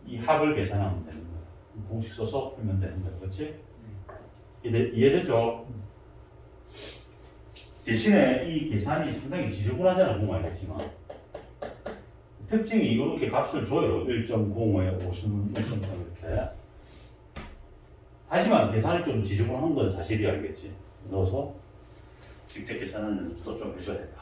이 합을 계산하면 되는 거야. 공식 써서 풀면 되는 거야. 그렇지? 이해되죠? 대신에 이 계산이 상당히 지저분하잖아. 보면 알겠지만. 특징이 이렇게 값을 줘요. 1.05에 50, 1.3 이렇게. 하지만 계산이 좀 지저분한 건 사실이 알겠지. 넣어서 직접 계산하는 연습도 좀 해줘야 된다.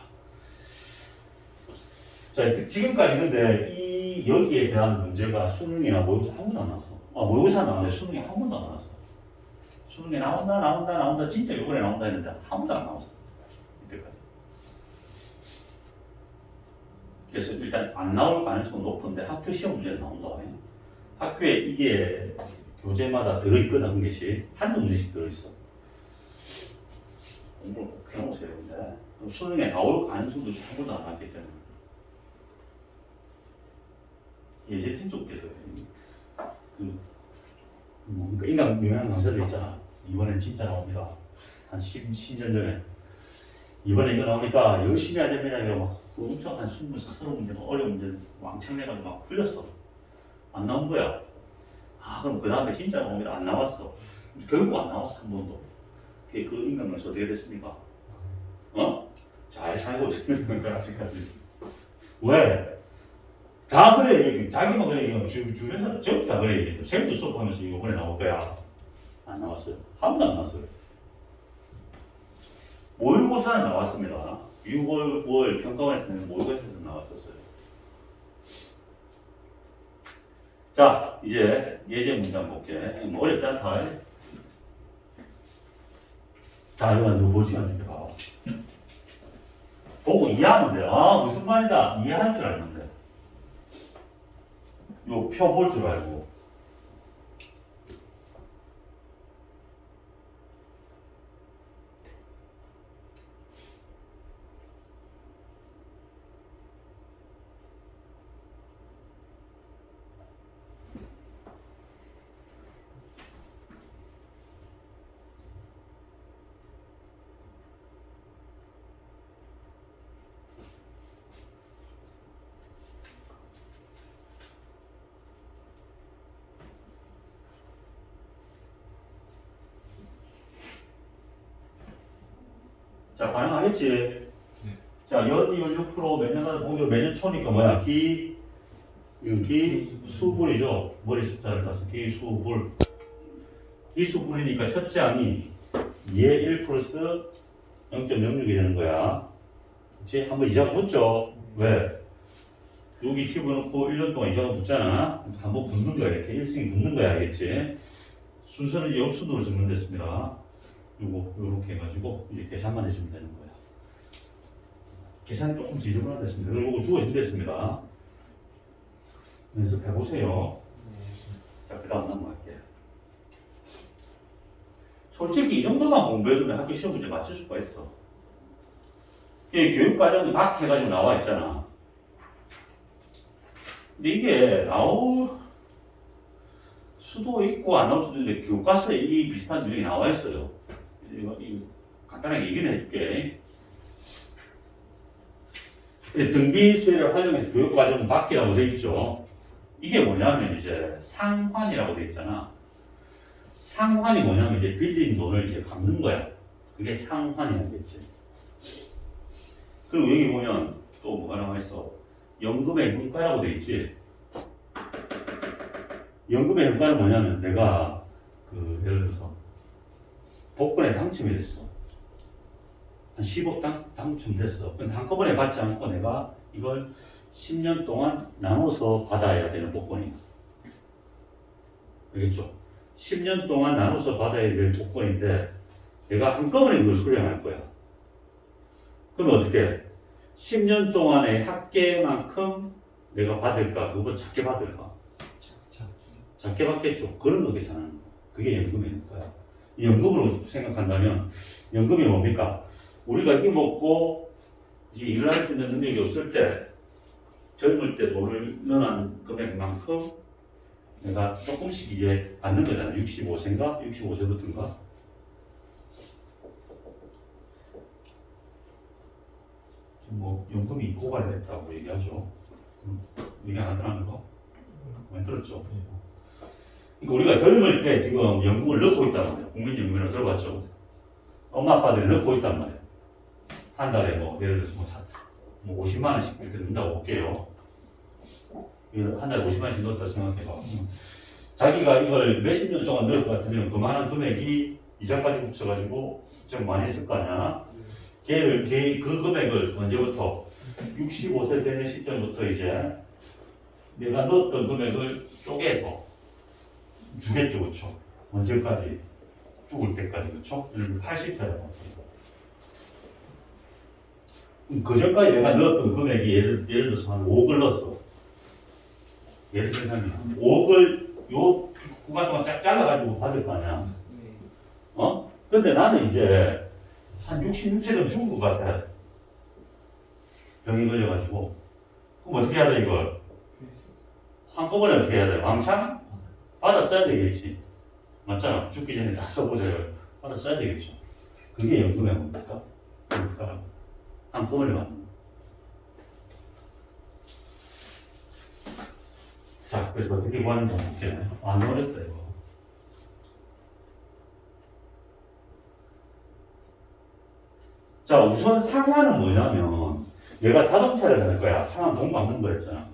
자, 지금까지 근데 이 여기에 대한 문제가 수능이나 모의고사 한 번도 안 나왔어. 모의고사 나왔는데 수능이 한 번도 안 나왔어. 수능에 나온다 진짜 이번에 나온다 했는데 한 번도 안 나왔어. 이때까지. 그래서 일단 안 나올 가능성은 높은데 학교 시험 문제는 나온다. 학교에 이게 교재마다 들어있거든. 한 개씩. 한두 문제씩 들어있어. 공부를 꼭 해놓으세요. 근데 수능에 나올 가능성도 한 번도 안 나왔기 때문에. 예제 쪽에서 그러니까 인간 유명한 강사들 있잖아. 이번엔 진짜 나옵니다. 한 10년 전에 이번에 이거 나오니까 열심히 해야 됩니다. 이거 막 엄청 한 20, 30문제 어려운 문제 왕창 내가지고 막 풀렸어. 안 나온 거야. 그럼 그 다음에 진짜 나옵니다. 안 나왔어. 결국 안 나왔어. 한 번도. 그 인간 강사 어떻게 됐습니까? 잘 살고 있습니다. 아직까지. 왜? 다 그래. 자기만 그래. 주변에서 전부 다 그래. 셀도 수업하면서 이번에 나올 거야. 안 나왔어요. 한 번도 안 나왔어요. 모의고사는 나왔습니다. 6월, 9월 평가원에서는 모의고사에서 나왔었어요. 자, 이제 예제 문장 볼게. 어렵지 않다. 자, 이거 너 시간 줄게 봐봐. 보고 이해하면 돼. 무슨 말이다. 이해할 줄 알면 돼. 요 표 볼 줄 알고. 자, 가능하겠지? 네. 자, 연이율 6% 매년마다 공개로 매년 초니까 뭐야? 기수불이죠. 머리 숫자를 따서 기수불. 기수불이니까 첫째 항이 2의 1 플러스 0.06이 되는 거야. 그치? 한번 이자가 붙죠? 왜? 여기 집어넣고 1년 동안 이자가 붙잖아? 한번 붙는 거야. 이렇게 1승이 붙는 거야. 알겠지? 순서는 이제 역순으로 정리됐습니다. 요렇게 해가지고 이제 계산만 해주면 되는 거야. 계산이 조금 지저분하됐습니다. 그리고 주어진 됐습니다. 연습해보세요. 자, 그 다음 넘어갈게요. 솔직히 이 정도만 공부해두면 학교 시험 문제 맞출 수가 있어. 이 교육과정이 박 해가지고 나와 있잖아. 근데 이게 나올 수도 있고 안 나올 수도 있는데 교과서에 이 비슷한 유형이 나와 있어요. 이거 간단하게 얘기를 해줄게. 등비 수혜를 활용해서 교육과정 밖이라고 되어 있죠. 이게 뭐냐면 이제 상환이라고 되어 있잖아. 상환이 뭐냐면 이제 빌린 돈을 이제 갚는 거야. 그게 상환이겠지. 그리고 여기 보면 또 뭐가 나와 있어? 연금의 효과라고 돼 있지. 연금의 효과는 뭐냐면 내가 예를 들어서 복권에 당첨이 됐어. 한 10억 당첨됐어. 근데 한꺼번에 받지 않고 내가 이걸 10년 동안 나눠서 받아야 되는 복권이야. 알겠죠? 10년 동안 나눠서 받아야 될 복권인데 내가 한꺼번에 이걸 수령할 거야. 그럼 어떻게 해? 10년 동안의 합계만큼 내가 받을까? 그거 작게 받을까? 작게 받겠죠. 그런 거 계산하는 거. 그게 연금이니까요. 이 연금으로 생각한다면 연금이 뭡니까? 우리가 힘없고 이제 일을 할 수 있는 능력이 없을 때 젊을 때 돈을 넣어놓은 금액만큼 내가 조금씩 이제 받는 거잖아. 65세인가? 65세부터인가? 뭐 연금이 고갈됐다고 얘기하죠. 얘기 안 하더라는 거 많이 들었죠. 그러니까 우리가 젊을 때 지금 연금을 넣고 있단 말이에요. 국민연금이라고 들어봤죠. 엄마 아빠들이 넣고 있단 말이에요. 한 달에 뭐 예를 들어서 뭐 50만 원씩 이렇게 넣는다고 볼게요. 한 달에 50만 원씩 넣었다 생각해봐. 자기가 이걸 몇십 년 동안 넣을 것 같으면 그만한 금액이 이자까지 붙여가지고 좀 많이 했을 거 아니야. 그 금액을 언제부터 65세 되는 시점부터 이제 내가 넣었던 금액을 쪼개서 주겠죠, 그렇죠? 언제까지? 죽을 때까지, 그렇죠? 80세라고. 그 전까지 내가 넣었던 금액이 예를 들어서 한 5억을 넣었어. 예를 들면 5억을 요 구간 동안 쫙 잘라가지고 받을 거 아니야. 근데 나는 이제 한 66세면 죽은 것 같아. 병이 걸려가지고. 그럼 어떻게 해야 돼, 이걸? 한꺼번에 어떻게 해야 돼? 왕창? 받아 써야 되겠지. 맞잖아. 죽기 전에 다 써보세요. 받아 써야 되겠죠. 그게 연금의 뭡니까? 그러니까 한꺼번에 받는 거. 자, 그래서 어떻게 구하는지 볼게요. 안 어렵다, 이거. 자, 우선 상환은 뭐냐면, 내가 자동차를 살 거야. 상환 돈 받는 거였잖아.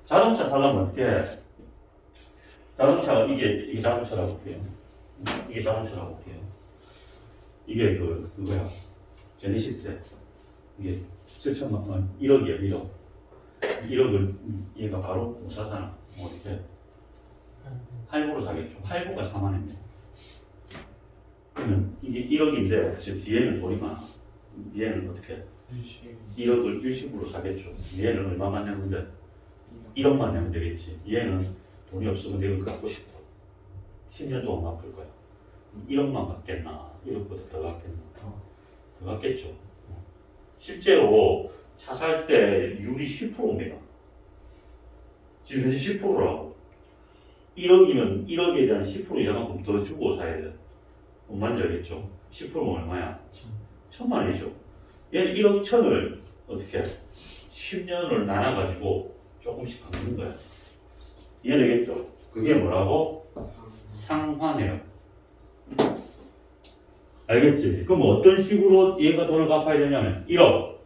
자동차 살려면 어떻게 해? 자동차가, 이게 자동차라고 볼게요. 이게 자동차라고 볼게요. 이게 그거야. 제네시스. 이게 7천만 원, 1억이야, 1억. 1억을 얘가 바로 못 사잖아. 뭐 어떻게? 할부로 사겠죠. 할부가 4만 원입니다. 그러면 이게 1억인데, 지금 뒤에는 돈이 많아. 얘는 어떻게? 1억을 일시불로 사겠죠. 얘는 얼마만 내면 돼? 1억만 내면 되겠지. 얘는 돈이 없으면 내가 갖고 싶어. 10년 동안 갚을 거야. 1억만 갚겠나? 1억보다 더 갚겠나? 더 갚겠죠. 실제로 차 살 때 율이 10%입니다. 지금 현재 10%라고. 1억이면 1억에 대한 10% 이상만큼 더 주고 사야 돼. 뭔 말인지 알겠죠? 10%면 얼마야? 1,000만 원이죠. 얘는 1억 1,000을 어떻게 해? 10년을 나눠가지고 조금씩 갚는 거야. 이해되겠죠? 그게 뭐라고? 상환해요. 알겠지? 그럼 어떤 식으로 얘가 돈을 갚아야 되냐면 1억.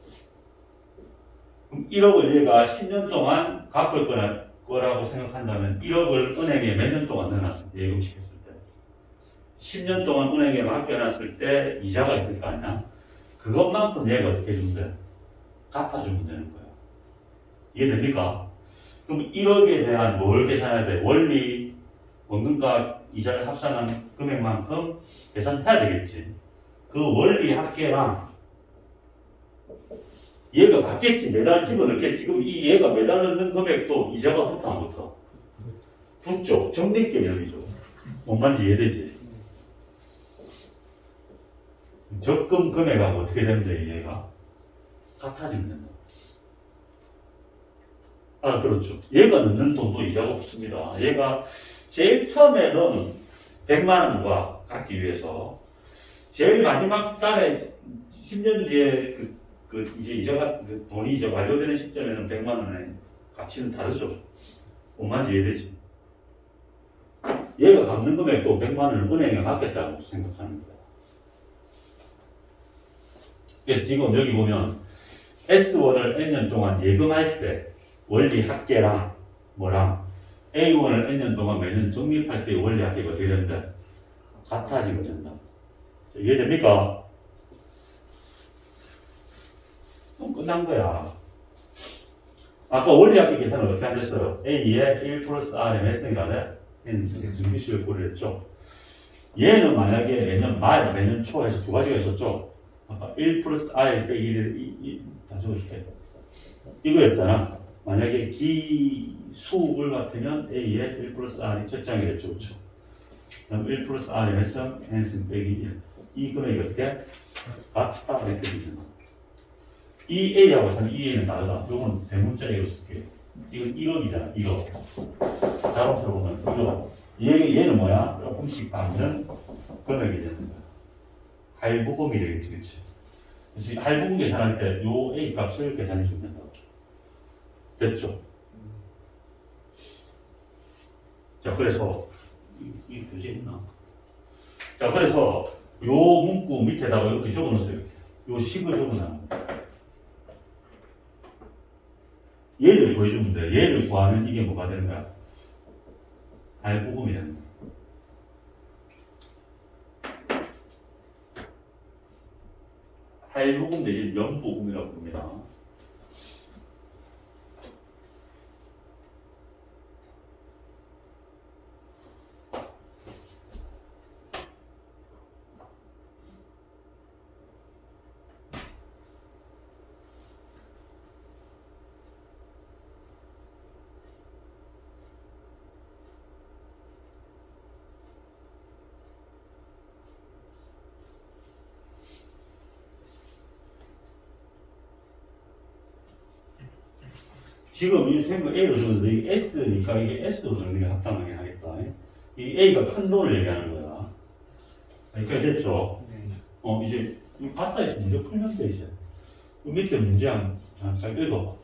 그럼 1억을 얘가 10년 동안 갚을 거라고 생각한다면 1억을 은행에 몇 년 동안 넣어놨을 때, 예금시켰을 때 10년 동안 은행에 맡겨놨을 때 이자가 있을 거 아니야? 그것만큼 얘가 어떻게 해주면 돼? 갚아주면 되는 거야. 이해됩니까? 그럼 1억에 대한 뭘 계산해야 돼? 원리, 원금과 이자를 합산한 금액만큼 계산해야 되겠지. 그 원리 합계랑 얘가 받겠지. 매달 집어넣겠지. 그럼 이 얘가 매달 넣는 금액도 이자가 붙어 안 붙어? 붙죠. 적립 개념이죠. 뭔 말인지 이해되지? 적금 금액하고 어떻게 되면 돼, 얘가? 같아지면 된다. 알아들었죠? 얘가 넣는 돈도 이자가 없습니다. 얘가 제일 처음에 넣은 100만 원과 갖기 위해서 제일 마지막 달에 10년 뒤에 이제 이자가, 돈이 이제 완료되는 시점에는 100만 원의 가치는 다르죠. 뭔 말인지 이해되지? 얘가 갚는 금액도 100만 원을 은행에 갚겠다고 생각하는 거야. 그래서 지금 여기 보면 S1을 N년 동안 예금할 때 원리 합계랑 뭐랑 A1을 N년 동안 매년 적립할 때 원리 합계가 어떻게 된다? 같아지게 된다. 이해됩니까? 그럼 끝난 거야. 아까 원리 합계 계산을 어떻게 하셨어요? A에 1 플러스 R에 몇 승이라네? N 승. 증기수를 고려했죠. 얘는 만약에 매년 말, 매년 초 해서 두 가지가 있었죠. 아까 1 플러스 R 빼기 1을 다 적어줄게. 이거였잖아. 만약에 기수을 같으면 A에 1 플러스 R이 적장이 됐죠. 그렇죠? 그럼 1 플러스 R의 몇 승? N승 빼기 1. 이 금액이 어떻게? 같다. 이렇게 되잖아. 이 A하고 참 이 A는 다르다. 요건 대문자 A로 쓸게요. 이건 1억이잖아. 1억. 자동차로 보면 1억. 얘는 뭐야? 조금씩 받는 금액이 되는 거야. 할부금이 되겠지. 그치? 그래서 할부금 계산할 때 요 A 값을 계산해 주면 된다고. 됐죠? 자, 그래서 이 교재 있나? 자, 그래서 요 문구 밑에다가 이렇게 적어놓으세요. 이렇게. 요 식을 적어놔. 얘를 구해주면 돼. 얘를 구하면 이게 뭐가 되는 거야? 할부금이 되는 거야. 할부금 내지는 연부금이라고 부릅니다. 지금 이 생각 A로 줬는데 이게 S니까 이게 S로 정리가 합당하게 하겠다. 이 A가 큰 돈을 얘기하는 거야. 이렇게 됐죠? 네. 이제 이 바다에서 문제 풀면 돼 이제. 이 밑에 문제 잘 읽어봐.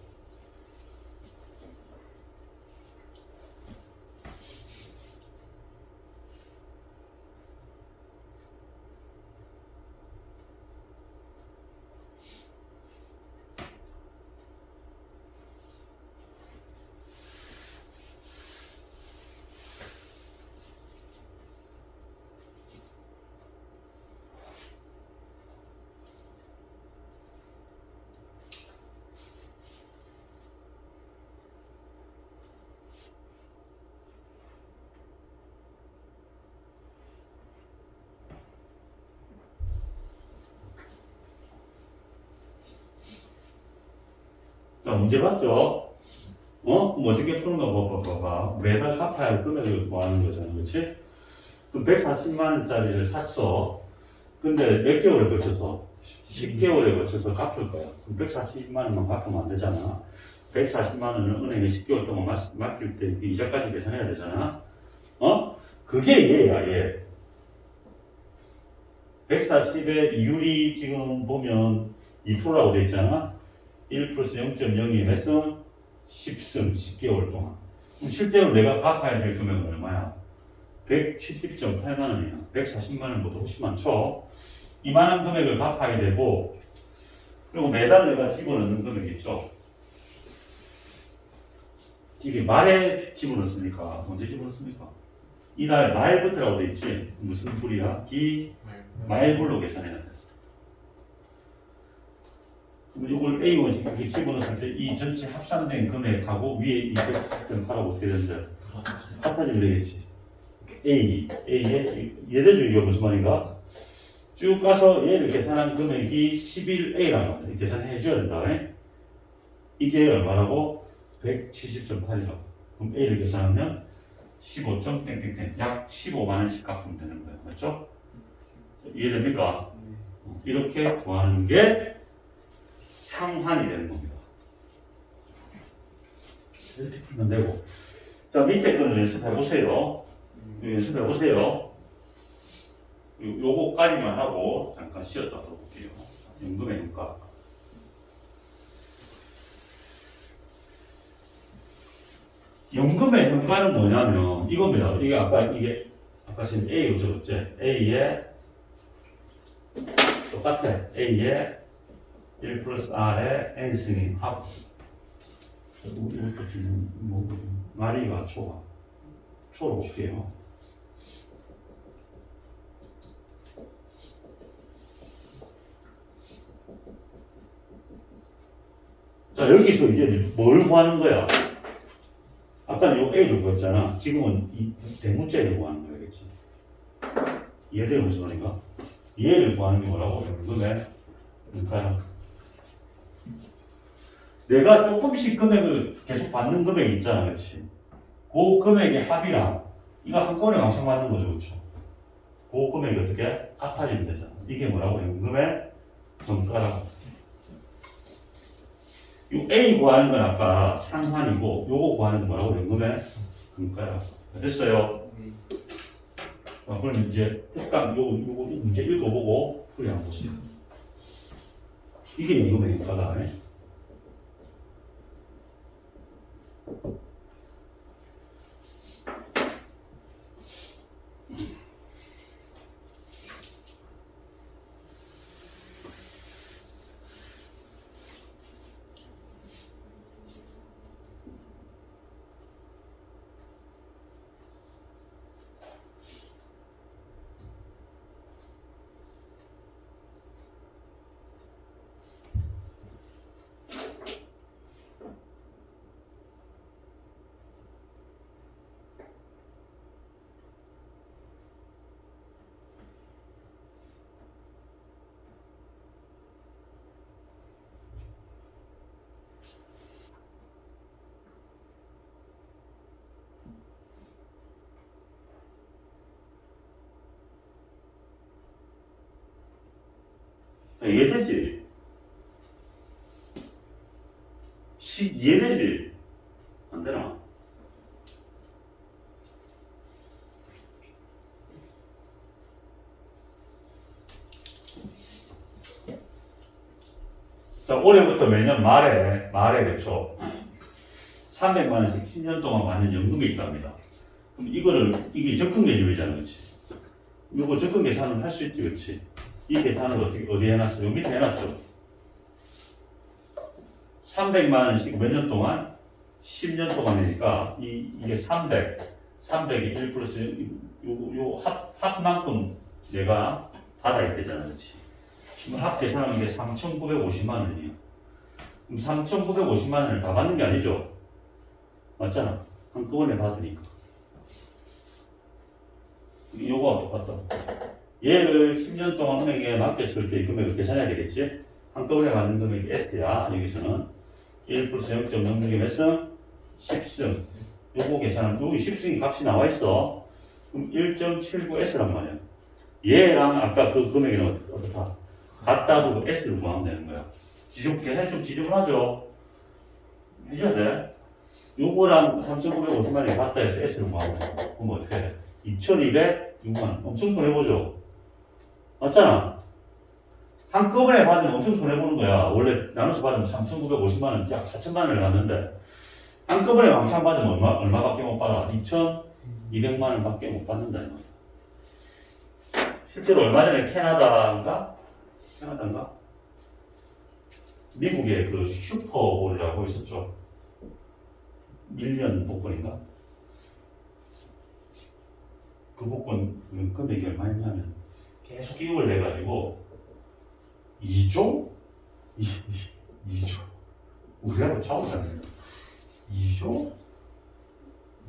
자, 문제 봤죠? 그럼 어떻게 푸는 거 봐봐. 매달 갚아야 할 금액을 구하는 거잖아. 그치? 그럼 140만원짜리를 샀어. 근데 몇 개월에 걸쳐서? 10개월에 걸쳐서 갚을 거야. 그럼 140만원만 갚으면 안 되잖아. 140만원을 은행에 10개월 동안 맡길 때 이자까지 계산해야 되잖아. 그게 얘야, 얘. 140의 이율이 지금 보면 2%라고 돼 있잖아. 1 플러스 0.02의 몇 승? 10승, 10개월 동안. 그럼 실제로 내가 갚아야 될 금액은 얼마야? 170.8만 원이야. 140만 원보다 훨씬 많죠? 이만한 금액을 갚아야 되고, 그리고 매달 내가 집어넣는 금액 있죠? 이게 말에 집어넣습니까? 언제 집어넣습니까? 이달 말부터라고 돼 있지? 무슨 불이야? 말불로 계산해야 돼. 이걸 A1식 이렇게 집어넣었을 때 이 전체 합산된 금액하고 위에 200.8하고 어떻게 된다? 같아지면 되겠지. A에, 얘대죠 이게 무슨 말인가? 쭉 가서 얘를 계산한 금액이 11A라는 거야. 계산해 줘야 된다. 이게 얼마라고? 170.8이라고. 그럼 A를 계산하면 15.땡땡땡 약 15만원씩 갚으면 되는 거예요. 맞죠? 이해됩니까? 이렇게 구하는 게 상환이 되는 겁니다. 이렇게 풀면 되고. 자, 밑에 거는 연습해 보세요. 연습해 보세요. 요거까지만 하고 잠깐 쉬었다 들어볼게요. 연금의 효과. 연금의 현가는 뭐냐면 이겁니다. 이게 아까 지금 A로 적었지? A에 똑같아. A에 1 플러스 R에 N승이 합. 이것도 지금 마리가 초로 볼게요. 자, 여기서 이제 뭘 구하는 거야? 아까는 요 A를 구했잖아. 지금은 이 대문자를 구하는 거야, 그치? 이해돼요, 무슨 말인가? 얘를 구하는 게 뭐라고? 연금의 그러니까 내가 조금씩 금액을 계속 받는 금액이 있잖아, 그치? 그 금액의 합이랑 이거 한꺼번에 왕창 받는 거죠, 그쵸? 그 금액이 어떻게? 같아지면 되잖아. 이게 뭐라고? 연금의 정가라고. 이 A 구하는 건 아까 상환이고, 요거 구하는 건 뭐라고? 연금의 금가라고. 됐어요? 그럼 이제, 약간 요거 문제 읽어보고, 풀이 한번 보세요. 이게 연금의 금가다. 이해되지? 이해되지? 안 되나? 자, 올해부터 매년 말에 그쵸? 300만 원씩 10년 동안 받는 연금이 있답니다. 그럼 이게 적금 개념이잖아, 그치? 이거 적금 계산을 할 수 있지, 그치? 이 계산을 어디에 해놨어? 여기 밑에 해놨죠? 300만 원씩 몇 년 동안? 10년 동안이니까, 이게 300이 1 플러스, 합만큼 내가 받아야 되잖아, 그치? 지금 합 계산하는 게 3,950만 원이에요. 그럼 3,950만 원을 다 받는 게 아니죠? 맞잖아? 한꺼번에 받으니까. 요거와 똑같다. 얘를 10년 동안 은행에 맡겼을 때 이 금액을 계산해야 되겠지? 한꺼번에 받는 금액이 S야. 여기서는 1 플러스 0.06이 몇 승? 10승. 요거 계산하면 여기 10승이 값이 나와 있어. 그럼 1.79S란 말이야. 얘랑 아까 그 금액이는 어떻다? 같다 두고 S를 구하면 되는 거야. 계산이 좀 지저분하죠? 해줘야 돼. 요거랑 3,950만원이 같다 해서 S를 구하면 돼. 그럼 어떻게 해? 2,206만. 엄청 손해보죠? 맞잖아? 한꺼번에 받으면 엄청 손해보는 거야. 원래 나눠서 받으면 3,950만원, 약 4천만원을 받는데, 한꺼번에 왕창 받으면 얼마밖에 못 받아? 2,200만원 밖에 못 받는다. 실제로 얼마 전에 캐나다인가? 미국의 그 슈퍼볼이라고 있었죠. 밀리언 복권인가? 그 복권 금액이 얼마였냐면 계속 기록을 내가지고 2조? 2조? 우리하고 차오르잖아요. 2조?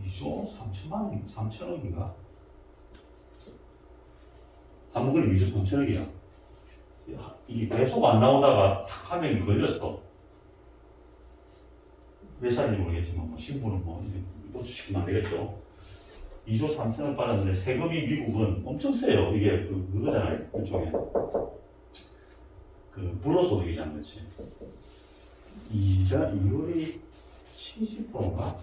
3천만 원, 3천억인가? 한 번에 2조 3천억이야. 이게 계속 안 나오다가 탁 하면 걸렸어. 몇 살인지 모르겠지만, 신부는 고추시키면 안 되겠죠. 2조 3천억 받았는데 세금이 미국은 엄청 세요. 이게 그거잖아요. 그쪽에. 불로소득이잖아, 그치? 이율이 70%인가?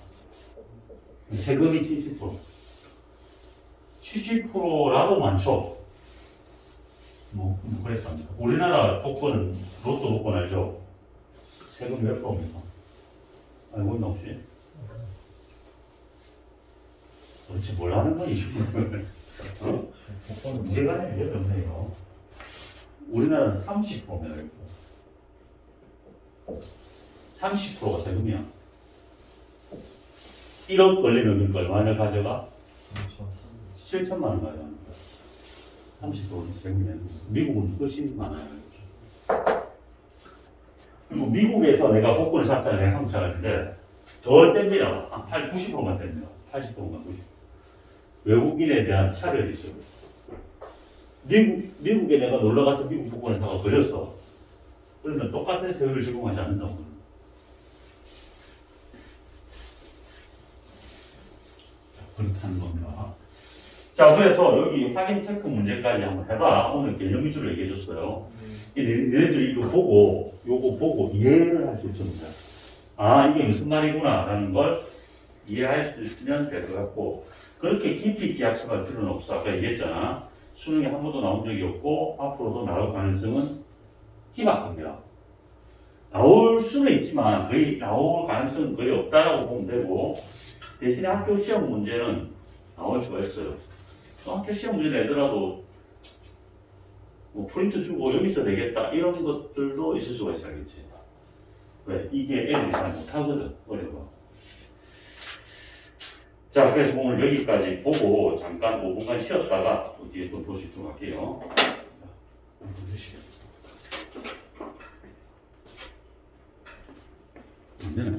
세금이 70%. 70%라도 많죠? 그랬답니다. 우리나라 복권은 로또 복권 알죠? 세금 몇 프로입니까? 알고 있나 혹시? 도대체 뭘 하는 거니? 어? 문제가 왜 없네요. 우리나라는 30%면 30%가 세금이야. 1억 걸리면 얼마나 가져가? 7천만 원 가져가는 거야. 30%는 세금이야. 미국은 훨씬 많아요. 그리고 미국에서 내가 복권을 샀다는 내가 한국 사람인데 더 뗍니다. 한 90%만 뗍니다. 80%만 90%. 외국인에 대한 차별이 있어요. 미국에 내가 놀러가서 미국 복권을 사고 걸렸어. 그러면 똑같은 세율을 제공하지 않는다고. 그렇게 하는 겁니다. 자, 그래서 여기 확인 체크 문제까지 한번 해봐. 오늘 개념 위주로 얘기해줬어요. 너희들이 이거 보고, 요거 보고 이해를 할 수 있습니다. 아, 이게 무슨 말이구나 라는 걸 이해할 수 있으면 될 것 같고, 그렇게 깊이 있게 학습할 필요는 없어. 아까 얘기했잖아. 수능에 한 번도 나온 적이 없고, 앞으로도 나올 가능성은 희박합니다. 나올 수는 있지만, 거의 나올 가능성은 거의 없다라고 보면 되고, 대신에 학교 시험 문제는 나올 수가 있어요. 학교 시험 문제 내더라도, 뭐 프린트 주고 여기서 되겠다, 이런 것들도 있을 수가 있어야겠지. 왜? 이게 애들이 잘 못하거든. 어려워. 자, 그래서 오늘 여기까지 보고 잠깐 5분간 쉬었다가 또 뒤에 또 볼 수 있도록 할게요. 안 되네.